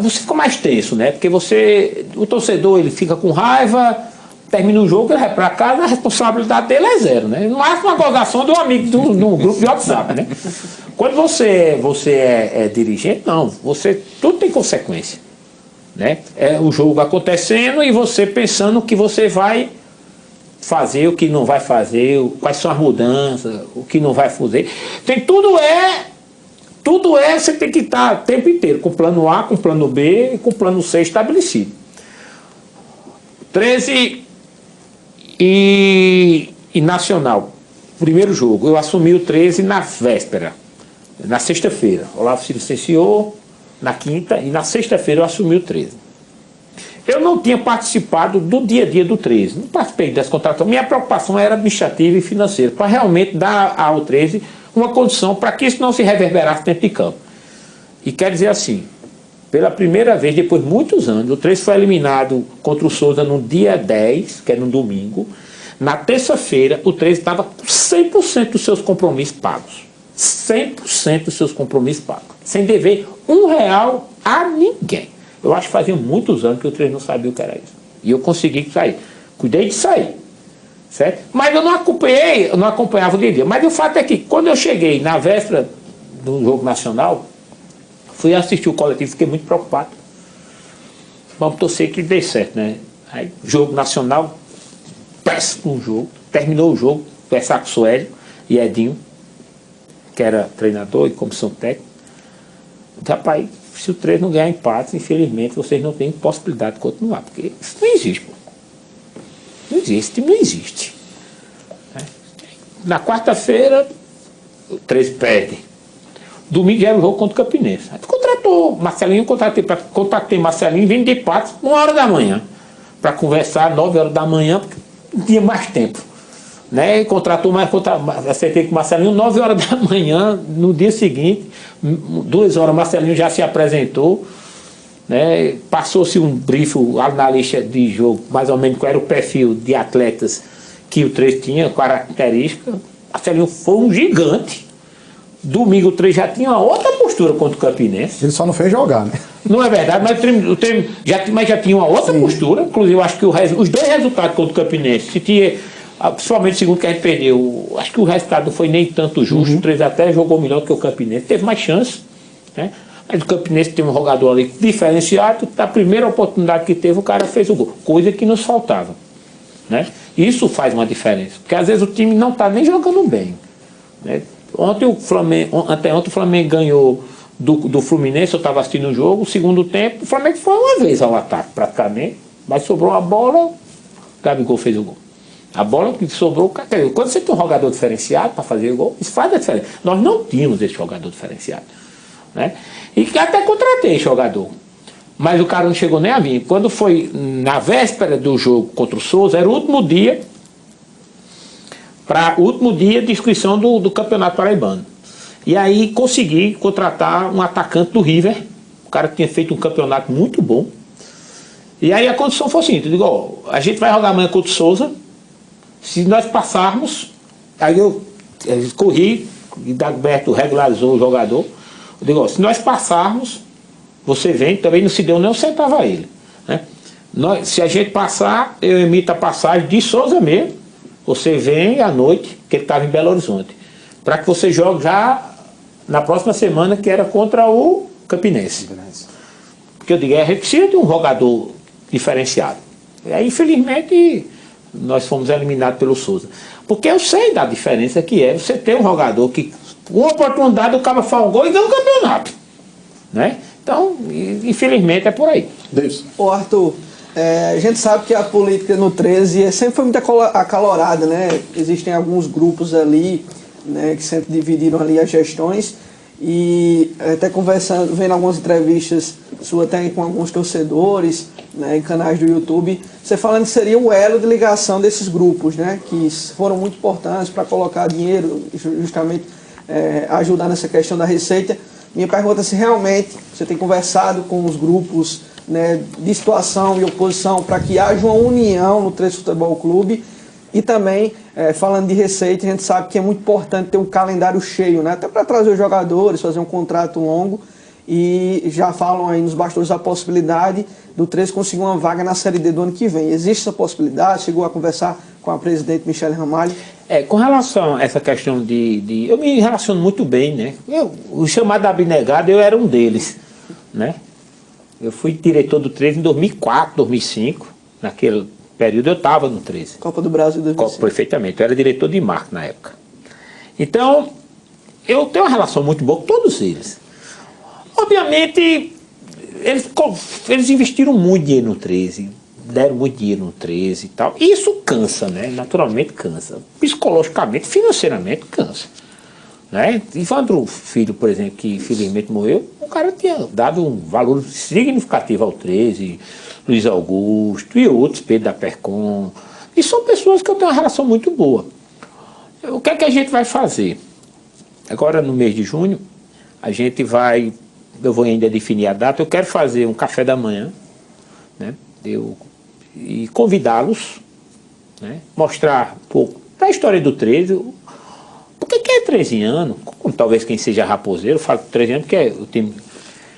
Você fica mais tenso, né? Porque o torcedor ele fica com raiva, termina o jogo, ele vai para casa, a responsabilidade dele é zero, né? No máximo uma gozação do amigo num grupo de WhatsApp, né? Quando você é dirigente, não, tudo tem consequência, né? É o jogo acontecendo e você pensando o que você vai fazer, o que não vai fazer, quais são as mudanças, o que não vai fazer. Tudo você tem que estar o tempo inteiro com plano A, com plano B e com plano C estabelecido. 13 e Nacional, primeiro jogo, eu assumi o 13 na véspera, na sexta-feira. Olavo se licenciou na quinta e na sexta-feira eu assumi o 13. Eu não tinha participado do dia a dia do 13, não participei das contratações. Minha preocupação era administrativa e financeira, para realmente dar ao 13 uma condição para que isso não se reverberasse dentro de campo. E quer dizer assim, pela primeira vez, depois de muitos anos, o 13 foi eliminado contra o Souza no dia 10, que é no domingo. Na terça-feira, o 13 estava com 100% dos seus compromissos pagos. 100% dos seus compromissos pagos. Sem dever R$1 a ninguém. Eu acho que fazia muitos anos que o 13 não sabia o que era isso. E eu consegui sair. Cuidei de sair. Certo? Mas eu não acompanhava o dia. Mas o fato é que, quando eu cheguei na véspera do jogo nacional, fui assistir o coletivo, fiquei muito preocupado. Vamos torcer que dê certo, né? Aí, jogo nacional, péssimo jogo. Terminou o jogo, conversar com o Suélio e Edinho, que era treinador e comissão técnica. Rapaz, se o 13 não ganhar empate, infelizmente, vocês não têm possibilidade de continuar, porque isso não existe, pô. Não existe, esse time não existe. Na quarta-feira, o 13 perde. Domingo era o jogo contra o Campinense. Aí contratou Marcelinho, contatei Marcelinho, vindo de Patos, 1h da manhã, para conversar, 9h da manhã, porque não tinha mais tempo. Né? E acertei com o Marcelinho, 9h da manhã, no dia seguinte, 2h, Marcelinho já se apresentou. Né? Passou-se um brief na lista de jogo, mais ou menos qual era o perfil de atletas que o 13 tinha, característica. Marcelinho foi um gigante. Domingo o 13 já tinha uma outra postura contra o Campinense. Ele só não fez jogar, né? Não é verdade, mas o treino já tinha uma outra postura. Inclusive, eu acho que os dois resultados contra o Campinense, principalmente o segundo que a gente perdeu, acho que o resultado não foi nem tanto justo. O 13 até jogou melhor que o Campinense, teve mais chance, né? Mas o Campinense tem um jogador ali diferenciado. Da primeira oportunidade que teve, o cara fez o gol, coisa que nos faltava, né? Isso faz uma diferença, porque às vezes o time não está nem jogando bem, né? Ontem o Flamengo ganhou do Fluminense. Eu estava assistindo o jogo, o segundo tempo, o Flamengo foi uma vez ao ataque, praticamente, mas sobrou a bola, o Gabigol fez o gol. A bola que sobrou, quando você tem um jogador diferenciado para fazer o gol, isso faz a diferença. Nós não tínhamos esse jogador diferenciado, né? E até contratei esse jogador, mas o cara não chegou nem a vir. Quando foi na véspera do jogo contra o Souza, era o último dia de inscrição do Campeonato Paraibano. E aí consegui contratar um atacante do River, o cara que tinha feito um campeonato muito bom. E aí a condição foi assim, eu digo, ó, a gente vai jogar amanhã contra o Souza, se nós passarmos, aí eu corri, e Dagoberto regularizou o jogador, eu digo, ó, se nós passarmos, você vem, também não se deu nem um centavo a ele, né? Se a gente passar, eu emito a passagem de Souza mesmo, você vem à noite, que ele estava em Belo Horizonte, para que você jogue já na próxima semana, que era contra o Campinense. Porque eu digo, a gente precisa de um jogador diferenciado. E aí, infelizmente, nós fomos eliminados pelo Souza. Porque eu sei da diferença que é você ter um jogador que, com uma oportunidade, o cara faz um gol e ganha um campeonato, né? Então, infelizmente, é por aí. Ô Arthur, a gente sabe que a política no 13 sempre foi muito acalorada, né? Existem alguns grupos ali, né, que sempre dividiram ali as gestões, e até conversando, vendo algumas entrevistas suas até com alguns torcedores, né, em canais do YouTube, você falando que seria o elo de ligação desses grupos, né, que foram muito importantes para colocar dinheiro, justamente ajudar nessa questão da receita. Minha pergunta é se realmente você tem conversado com os grupos, né, de situação e oposição para que haja uma união no 13 Futebol Clube. E também, falando de receita, a gente sabe que é muito importante ter um calendário cheio, né, até para trazer os jogadores, fazer um contrato longo. e já falam aí nos bastidores a possibilidade do 13 conseguir uma vaga na Série D do ano que vem. Existe essa possibilidade? Chegou a conversar com a presidente Michele Ramalho? Com relação a essa questão eu me relaciono muito bem, né? O chamado abnegado, eu era um deles, né? Eu fui diretor do 13 em 2004, 2005, naquele período eu estava no 13. Copa do Brasil 2005. Perfeitamente, eu era diretor de marketing na época. Então, eu tenho uma relação muito boa com todos eles. Obviamente, eles investiram muito dinheiro no 13, deram muito dinheiro no 13 e tal. E isso cansa, né? Naturalmente cansa. Psicologicamente, financeiramente cansa. Né? Ivandro Filho, por exemplo, que felizmente morreu, o cara tinha dado um valor significativo ao 13, Luiz Augusto e outros, Pedro da Percom. E são pessoas que eu tenho uma relação muito boa. O que é que a gente vai fazer? Agora, no mês de junho, eu vou ainda definir a data, eu quero fazer um café da manhã, né? E convidá-los, né? Mostrar um pouco da história do 13, porque quem é 13 anos, como talvez quem seja raposeiro, eu falo 13 anos porque é o time.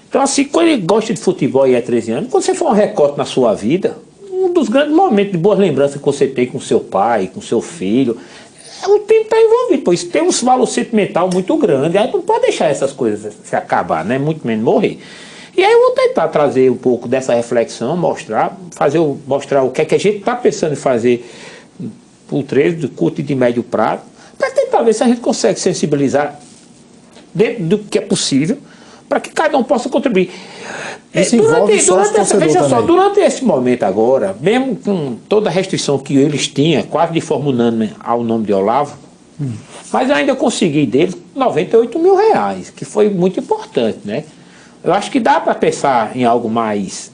Então, assim, quando ele gosta de futebol e é 13 anos, quando você for um recorte na sua vida, um dos grandes momentos de boas lembranças que você tem com seu pai, com seu filho, o tempo está envolvido, pois tem um valor sentimental muito grande, aí não pode deixar essas coisas se acabar, né? Muito menos morrer. E aí eu vou tentar trazer um pouco dessa reflexão, mostrar o que é que a gente está pensando em fazer para o 13, de curto e de médio prazo, para tentar ver se a gente consegue sensibilizar dentro do que é possível, para que cada um possa contribuir. Durante esse momento agora, mesmo com toda a restrição que eles tinham, quase de forma unânime ao nome de Olavo, mas eu ainda consegui deles R$98 mil, que foi muito importante, né? Eu acho que dá para pensar em algo mais.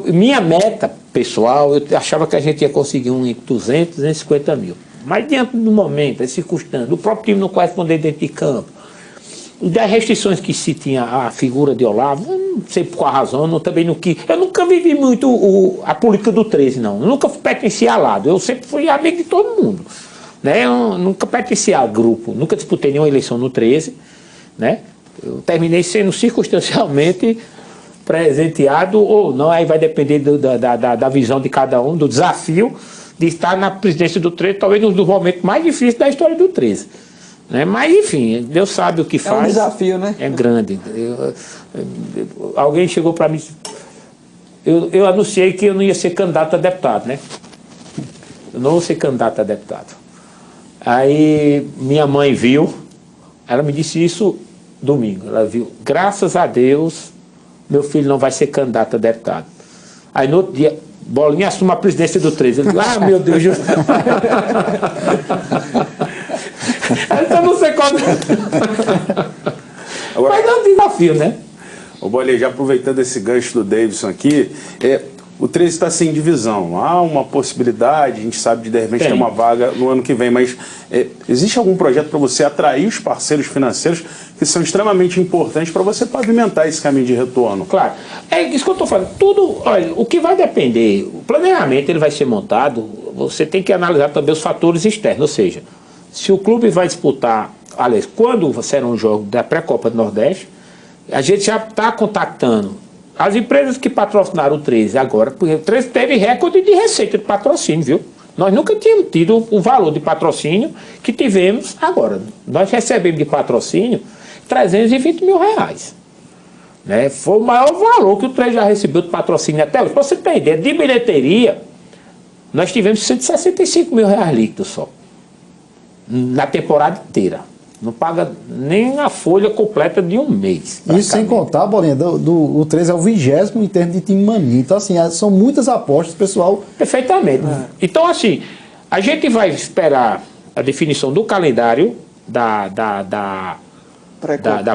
Minha meta pessoal, eu achava que a gente ia conseguir uns 200, 250 mil. Mas diante do momento, das circunstâncias, o próprio time não corresponder dentro de campo, das restrições que se tinha a figura de Olavo, eu não sei por qual razão, eu nunca vivi muito a política do 13, não. Eu nunca pertenci a lado, eu sempre fui amigo de todo mundo. Né? Eu nunca pertenci a grupo, nunca disputei nenhuma eleição no 13, né? Eu terminei sendo circunstancialmente presenteado ou não, aí vai depender da visão de cada um, do desafio de estar na presidência do 13, talvez um dos momentos mais difíceis da história do 13. Né? Mas, enfim, Deus sabe o que faz. É um desafio, né? É grande. Alguém chegou para mim, eu anunciei que eu não ia ser candidato a deputado, né? Eu não vou ser candidato a deputado. Aí minha mãe viu, ela me disse isso domingo, ela viu, graças a Deus, meu filho não vai ser candidato a deputado. Aí no outro dia, Bolinha assume a presidência do 13. Ele disse, meu Deus. Então não sei qual. Agora, mas é um desafio, né? Ô Bolinha, já aproveitando esse gancho do Davidson aqui, o 13 está sem divisão. Há uma possibilidade, a gente sabe de repente ter uma vaga no ano que vem, mas existe algum projeto para você atrair os parceiros financeiros que são extremamente importantes para você pavimentar esse caminho de retorno? Claro. É isso que eu estou falando. Tudo, olha, o que vai depender, o planejamento ele vai ser montado, você tem que analisar também os fatores externos, ou seja, se o clube vai disputar, aliás, quando será um jogo da pré-copa do Nordeste, a gente já está contactando as empresas que patrocinaram o 13 agora, porque o 13 teve recorde de receita de patrocínio, viu? Nós nunca tínhamos tido o valor de patrocínio que tivemos agora. Nós recebemos de patrocínio R$320 mil. Né? Foi o maior valor que o 13 já recebeu de patrocínio até hoje. Para você ter ideia, de bilheteria, nós tivemos R$165 mil líquidos só. Na temporada inteira. Não paga nem a folha completa de um mês. Isso sem contar, Bolinha, o 13 é o 20º em termos de time mania. Então, assim, são muitas apostas, pessoal. Perfeitamente. Então, assim, a gente vai esperar a definição do calendário da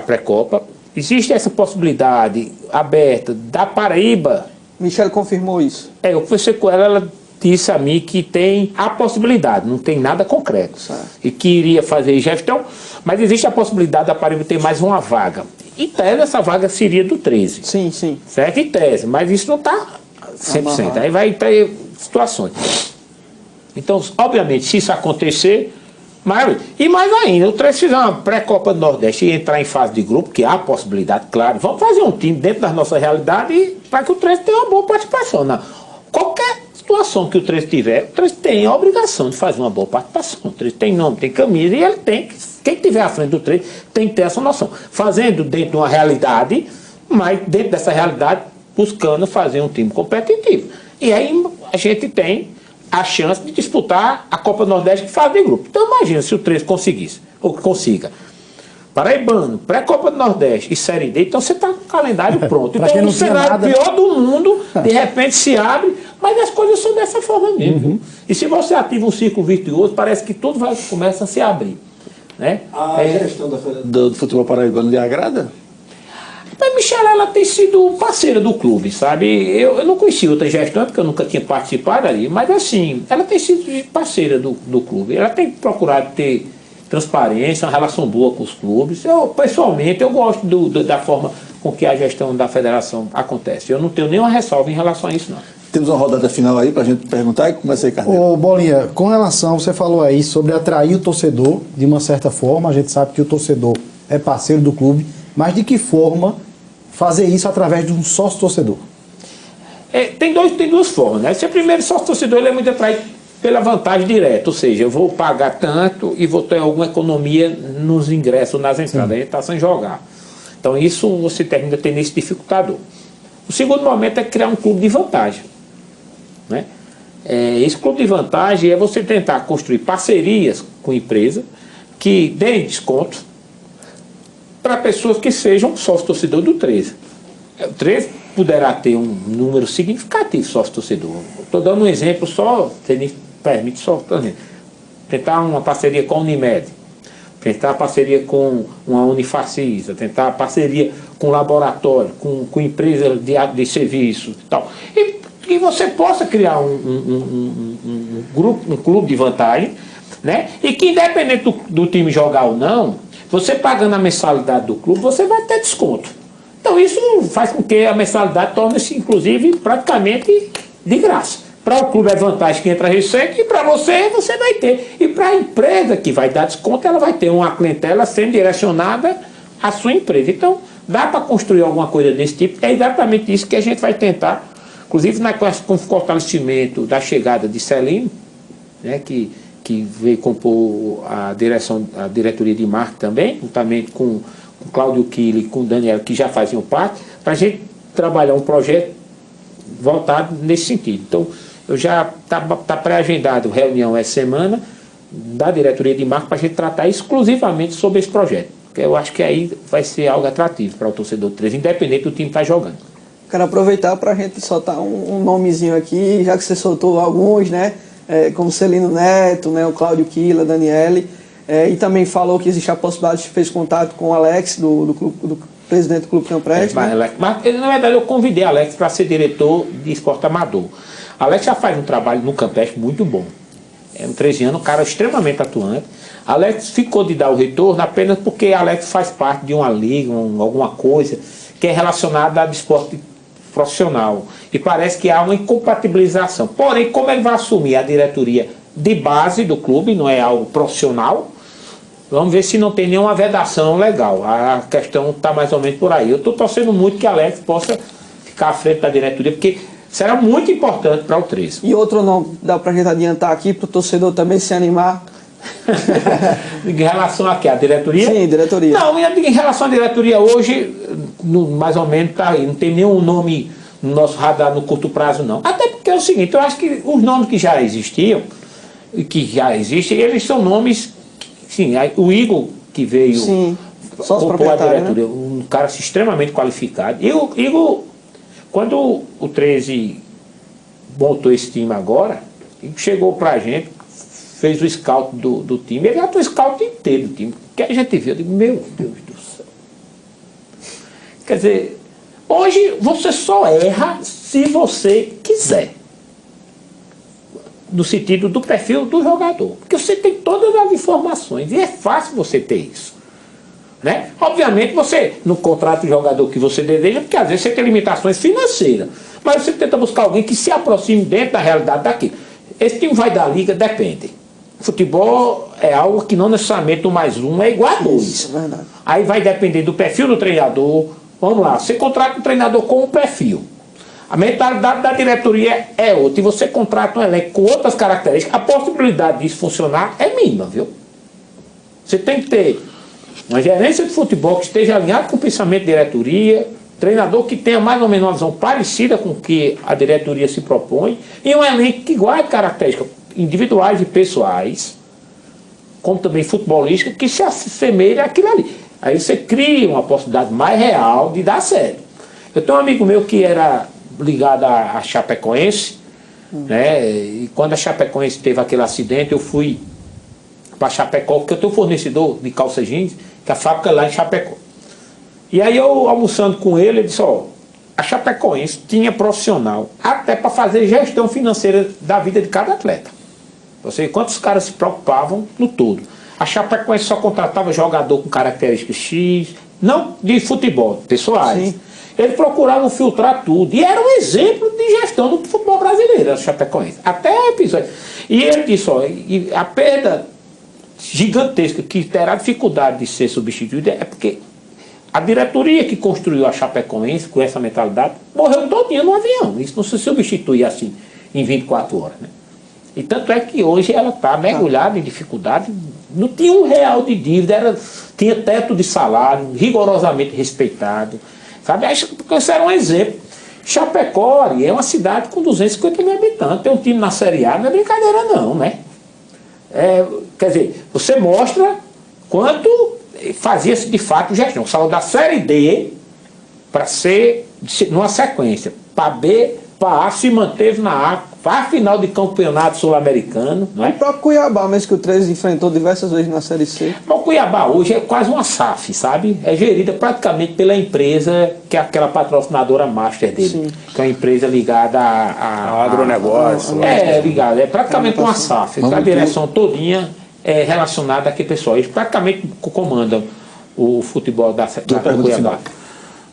pré-copa. Existe essa possibilidade aberta da Paraíba. Michele confirmou isso. Eu conversei com ela disse a mim que tem a possibilidade, não tem nada concreto. Certo. E que iria fazer gestão, mas existe a possibilidade da Paraíba ter mais uma vaga. Em tese, essa vaga seria do 13. Sim, sim. Certo? Em tese, mas isso não está 100%. Aí vai ter situações. Então, obviamente, se isso acontecer, E mais ainda, o 13 fizer uma pré-Copa do Nordeste e entrar em fase de grupo, que há a possibilidade, claro, vamos fazer um time dentro da nossa realidade para que o 13 tenha uma boa participação. Não. Qualquer situação que o 13 tiver, o 13 tem a obrigação de fazer uma boa participação. O 13 tem nome, tem camisa e ele tem, quem estiver à frente do 13 tem que ter essa noção. Fazendo dentro de uma realidade, mas dentro dessa realidade buscando fazer um time competitivo. E aí a gente tem a chance de disputar a Copa do Nordeste que faz de grupo. Então imagina se o 13 conseguisse, ou consiga. Paraibano, pré-Copa do Nordeste e Série D, então você está com o calendário pronto. Então o cenário pior do mundo, de repente se abre, mas as coisas são dessa forma mesmo. E se você ativa um círculo virtuoso, parece que tudo começa a se abrir. Né? A gestão do futebol paraibano lhe agrada? A Michele, ela tem sido parceira do clube, sabe? Eu não conheci outra gestão, porque eu nunca tinha participado ali, mas assim, ela tem sido parceira do clube. Ela tem procurado ter transparência, uma relação boa com os clubes. Eu, pessoalmente, eu gosto da forma com que a gestão da federação acontece. Eu não tenho nenhuma ressalva em relação a isso, não. Temos uma rodada final aí para a gente perguntar e começa aí, Carneiro. Ô, Bolinha, com relação, você falou aí sobre atrair o torcedor de uma certa forma, a gente sabe que o torcedor é parceiro do clube, mas de que forma fazer isso através de um sócio-torcedor? Tem duas formas, né? Se o primeiro sócio-torcedor ele é muito atraído pela vantagem direta, ou seja, eu vou pagar tanto e vou ter alguma economia nos ingressos, nas entradas, a gente está sem jogar. Então isso você termina tendo esse dificultador. O segundo momento é criar um clube de vantagem. Né? Esse clube de vantagem é você tentar construir parcerias com empresas que deem desconto para pessoas que sejam sócio-torcedor do 13. O 13 poderá ter um número significativo de sócio-torcedor. Estou dando um exemplo só, se me permite só tentar uma parceria com a Unimed, tentar parceria com uma Unifacisa, tentar parceria com laboratório, com empresa de serviço e tal. E você possa criar um clube de vantagem, né? E que independente do time jogar ou não, você pagando a mensalidade do clube, você vai ter desconto. Então isso faz com que a mensalidade torne-se, inclusive, praticamente de graça. Para o clube é vantagem que entra receita e para você vai ter. E para a empresa que vai dar desconto, ela vai ter uma clientela sendo direcionada à sua empresa. Então dá para construir alguma coisa desse tipo, é exatamente isso que a gente vai tentar. Inclusive com o fortalecimento da chegada de Celino, né, que veio compor a diretoria de marketing também, juntamente com o Cláudio Quille e com o Daniel, que já faziam parte, para a gente trabalhar um projeto voltado nesse sentido. Então, eu já está pré-agendado reunião essa semana da diretoria de marketing para a gente tratar exclusivamente sobre esse projeto. Porque eu acho que aí vai ser algo atrativo para o torcedor 13, independente do time estar jogando. Quero aproveitar para a gente soltar um nomezinho aqui, já que você soltou alguns, né? Como Celino Neto, né? O Cláudio Quila, Daniele, e também falou que existe a possibilidade de fez contato com o Alex, do presidente do Clube Campreste. Mas na verdade eu convidei Alex para ser diretor de esporte amador. Alex já faz um trabalho no Campreste muito bom. É um 13 anos, um cara extremamente atuante. Alex ficou de dar o retorno apenas porque Alex faz parte de uma liga, alguma coisa que é relacionada ao esporte profissional. E parece que há uma incompatibilização. Porém, como ele vai assumir a diretoria de base do clube, não é algo profissional, vamos ver se não tem nenhuma vedação legal. A questão está mais ou menos por aí. Eu estou torcendo muito que Alex possa ficar à frente da diretoria, porque será muito importante para o 13. E outro nome, dá para a gente adiantar aqui, para o torcedor também se animar. Em relação a quê? A diretoria? Sim, diretoria. Não, em relação à diretoria hoje, mais ou menos está aí. Não tem nenhum nome no nosso radar no curto prazo, não. Até porque é o seguinte, eu acho que os nomes que já existiam, e que já existem, eles são nomes, sim, o Igor, que veio compor a diretoria, né? Um cara extremamente qualificado. E o Igor, quando o 13 montou esse time agora, ele chegou pra gente, fez o scout do time, ele atua o scout inteiro do time. Que a gente viu, eu digo, meu Deus do céu. Quer dizer, hoje você só erra se você quiser. No sentido do perfil do jogador. Porque você tem todas as informações e é fácil você ter isso. Né? Obviamente você não contrata o jogador que você deseja, porque às vezes você tem limitações financeiras. Mas você tenta buscar alguém que se aproxime dentro da realidade daquilo. Esse time vai dar liga? Depende. Futebol é algo que não necessariamente 1 mais 1 é igual a 2. Isso, é verdade. Aí vai depender do perfil do treinador. Vamos lá, você contrata um treinador com um perfil. A mentalidade da diretoria é outra. E você contrata um elenco com outras características. A possibilidade disso funcionar é mínima, viu? Você tem que ter uma gerência de futebol que esteja alinhada com o pensamento da diretoria, treinador que tenha mais ou menos uma visão parecida com o que a diretoria se propõe, e um elenco que guarde características individuais e pessoais, como também futebolística, que se assemelhe àquilo ali. Aí você cria uma possibilidade mais real de dar certo. Eu tenho um amigo meu que era ligado à Chapecoense, né? E quando a Chapecoense teve aquele acidente, eu fui para Chapecó, porque eu tenho um fornecedor de calça jeans, que a fábrica é lá em Chapecó. E aí eu, almoçando com ele, ele disse, ó, a Chapecoense tinha profissional até para fazer gestão financeira da vida de cada atleta. Você quantos caras se preocupavam no todo. A Chapecoense só contratava jogador com características X, não de futebol, pessoais. Sim. Eles procuravam filtrar tudo. E era um exemplo de gestão do futebol brasileiro, a Chapecoense. Até episódio. E ele disse, ó, e a perda gigantesca que terá dificuldade de ser substituída é porque a diretoria que construiu a Chapecoense com essa mentalidade morreu todinha no avião. Isso não se substitui assim em 24 horas, né? E tanto é que hoje ela está mergulhada em dificuldade, não tinha R$1 de dívida, tinha teto de salário rigorosamente respeitado, sabe? Isso era um exemplo. Chapecó é uma cidade com 250 mil habitantes, tem um time na Série A, não é brincadeira não, né? Quer dizer, você mostra quanto fazia-se de fato gestão. Saiu da Série D para ser numa sequência, para B, para A, se manteve na A, faz a final de campeonato sul-americano, não é? O próprio Cuiabá, mesmo que o 13 enfrentou diversas vezes na Série C. O Cuiabá hoje é quase uma SAF, sabe? É gerida praticamente pela empresa que é aquela patrocinadora master dele. Sim. Que é uma empresa ligada a agronegócio. Ligada. É praticamente uma SAF. A direção todinha é relacionada àquele pessoal. Eles praticamente comandam o futebol da Cuiabá.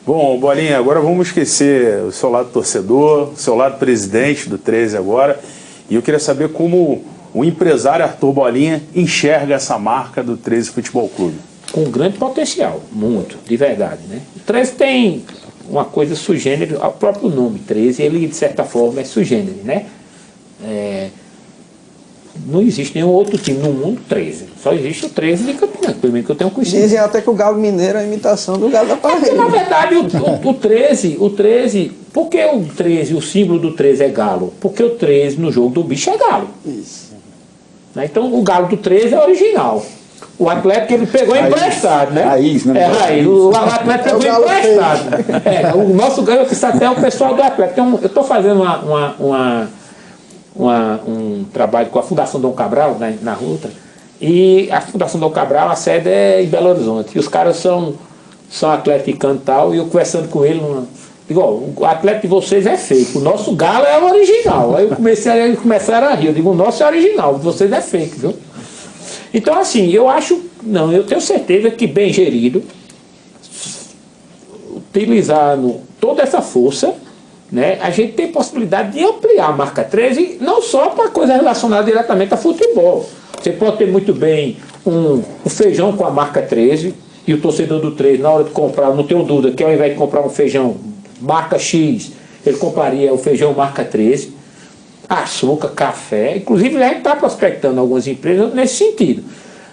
Bom, Bolinha, agora vamos esquecer o seu lado torcedor, o seu lado presidente do 13 agora. E eu queria saber como o empresário Arthur Bolinha enxerga essa marca do 13 Futebol Clube. Com grande potencial, muito, de verdade, né? O 13 tem uma coisa sui generis, o próprio nome 13, ele de certa forma é sui generis, né? Não existe nenhum outro time no mundo 13. Só existe o 13 de Campina, pelo menos que eu tenho conhecido. Dizem até que o Galo Mineiro é a imitação do Galo da Paraíba. Na verdade, o 13, por que o 13, o símbolo do 13 é galo? Porque o 13 no jogo do bicho é galo. Isso. Então o galo do 13 é original. O Atlético ele pegou emprestado, né? Raiz, né? Raiz. O Atlético pegou emprestado. O nosso ganho que está até o pessoal do Atlético. Eu estou fazendo um trabalho com a Fundação Dom Cabral na Ruta, e a Fundação Dom Cabral, a sede é em Belo Horizonte, e os caras são atleticanos e tal, e eu conversando com ele, digo, ó, o atleta de vocês é fake, o nosso galo é o original. Aí eles começaram a rir, eu digo, o nosso é original, o de vocês é fake, viu? Então assim, eu tenho certeza que bem gerido, utilizando toda essa força, né, a gente tem possibilidade de ampliar a marca 13, não só para coisa relacionada diretamente a futebol. Você pode ter muito bem um feijão com a marca 13, e o torcedor do 13, na hora de comprar, não tenho dúvida que ao invés de comprar um feijão marca X, ele compraria o feijão marca 13, açúcar, café. Inclusive a gente está prospectando algumas empresas nesse sentido.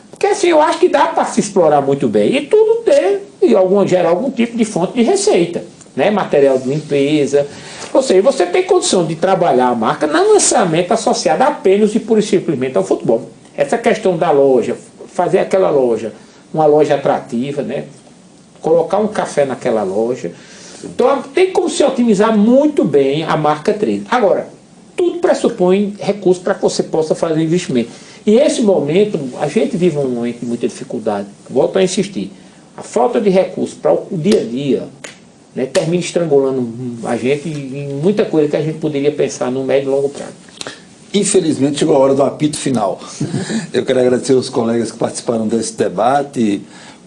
Porque assim, eu acho que dá para se explorar muito bem, e tudo gerar algum tipo de fonte de receita. Né, material de limpeza, ou seja, você tem condição de trabalhar a marca não necessariamente associada apenas e pura e simplesmente ao futebol. Essa questão da loja, fazer aquela loja uma loja atrativa, né, colocar um café naquela loja, então tem como se otimizar muito bem a marca 13. Agora, tudo pressupõe recursos para que você possa fazer investimento. E esse momento, a gente vive um momento de muita dificuldade, volto a insistir, a falta de recursos para o dia a dia, né, termina estrangulando a gente em muita coisa que a gente poderia pensar no médio e longo prazo. Infelizmente chegou a hora do apito final. Eu quero agradecer os colegas que participaram desse debate,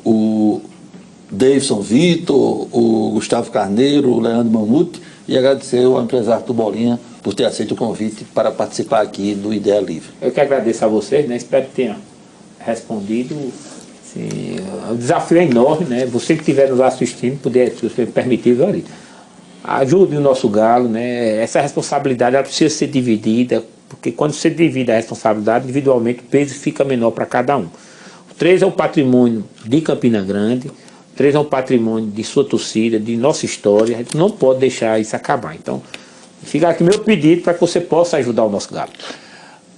o Davidson Vitor, o Gustavo Carneiro, o Leandro Mamute, e agradecer ao empresário Arthur Bolinha por ter aceito o convite para participar aqui do Ideia Livre. Eu que agradeço a vocês, né? Espero que tenha respondido. Sim, o desafio é enorme, né? Você que estiver nos assistindo, se você permitir, ali, ajude o nosso galo, né? Essa responsabilidade ela precisa ser dividida, porque quando você divide a responsabilidade individualmente, o peso fica menor para cada um. O 13 é um patrimônio de Campina Grande, o 13 é um patrimônio de sua torcida, de nossa história, a gente não pode deixar isso acabar. Então, fica aqui meu pedido para que você possa ajudar o nosso galo.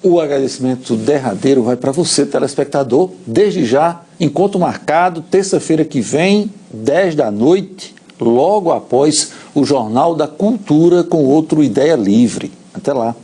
O agradecimento derradeiro vai para você, telespectador. Desde já, encontro marcado, terça-feira que vem, 10 da noite, logo após o Jornal da Cultura com outro Ideia Livre. Até lá.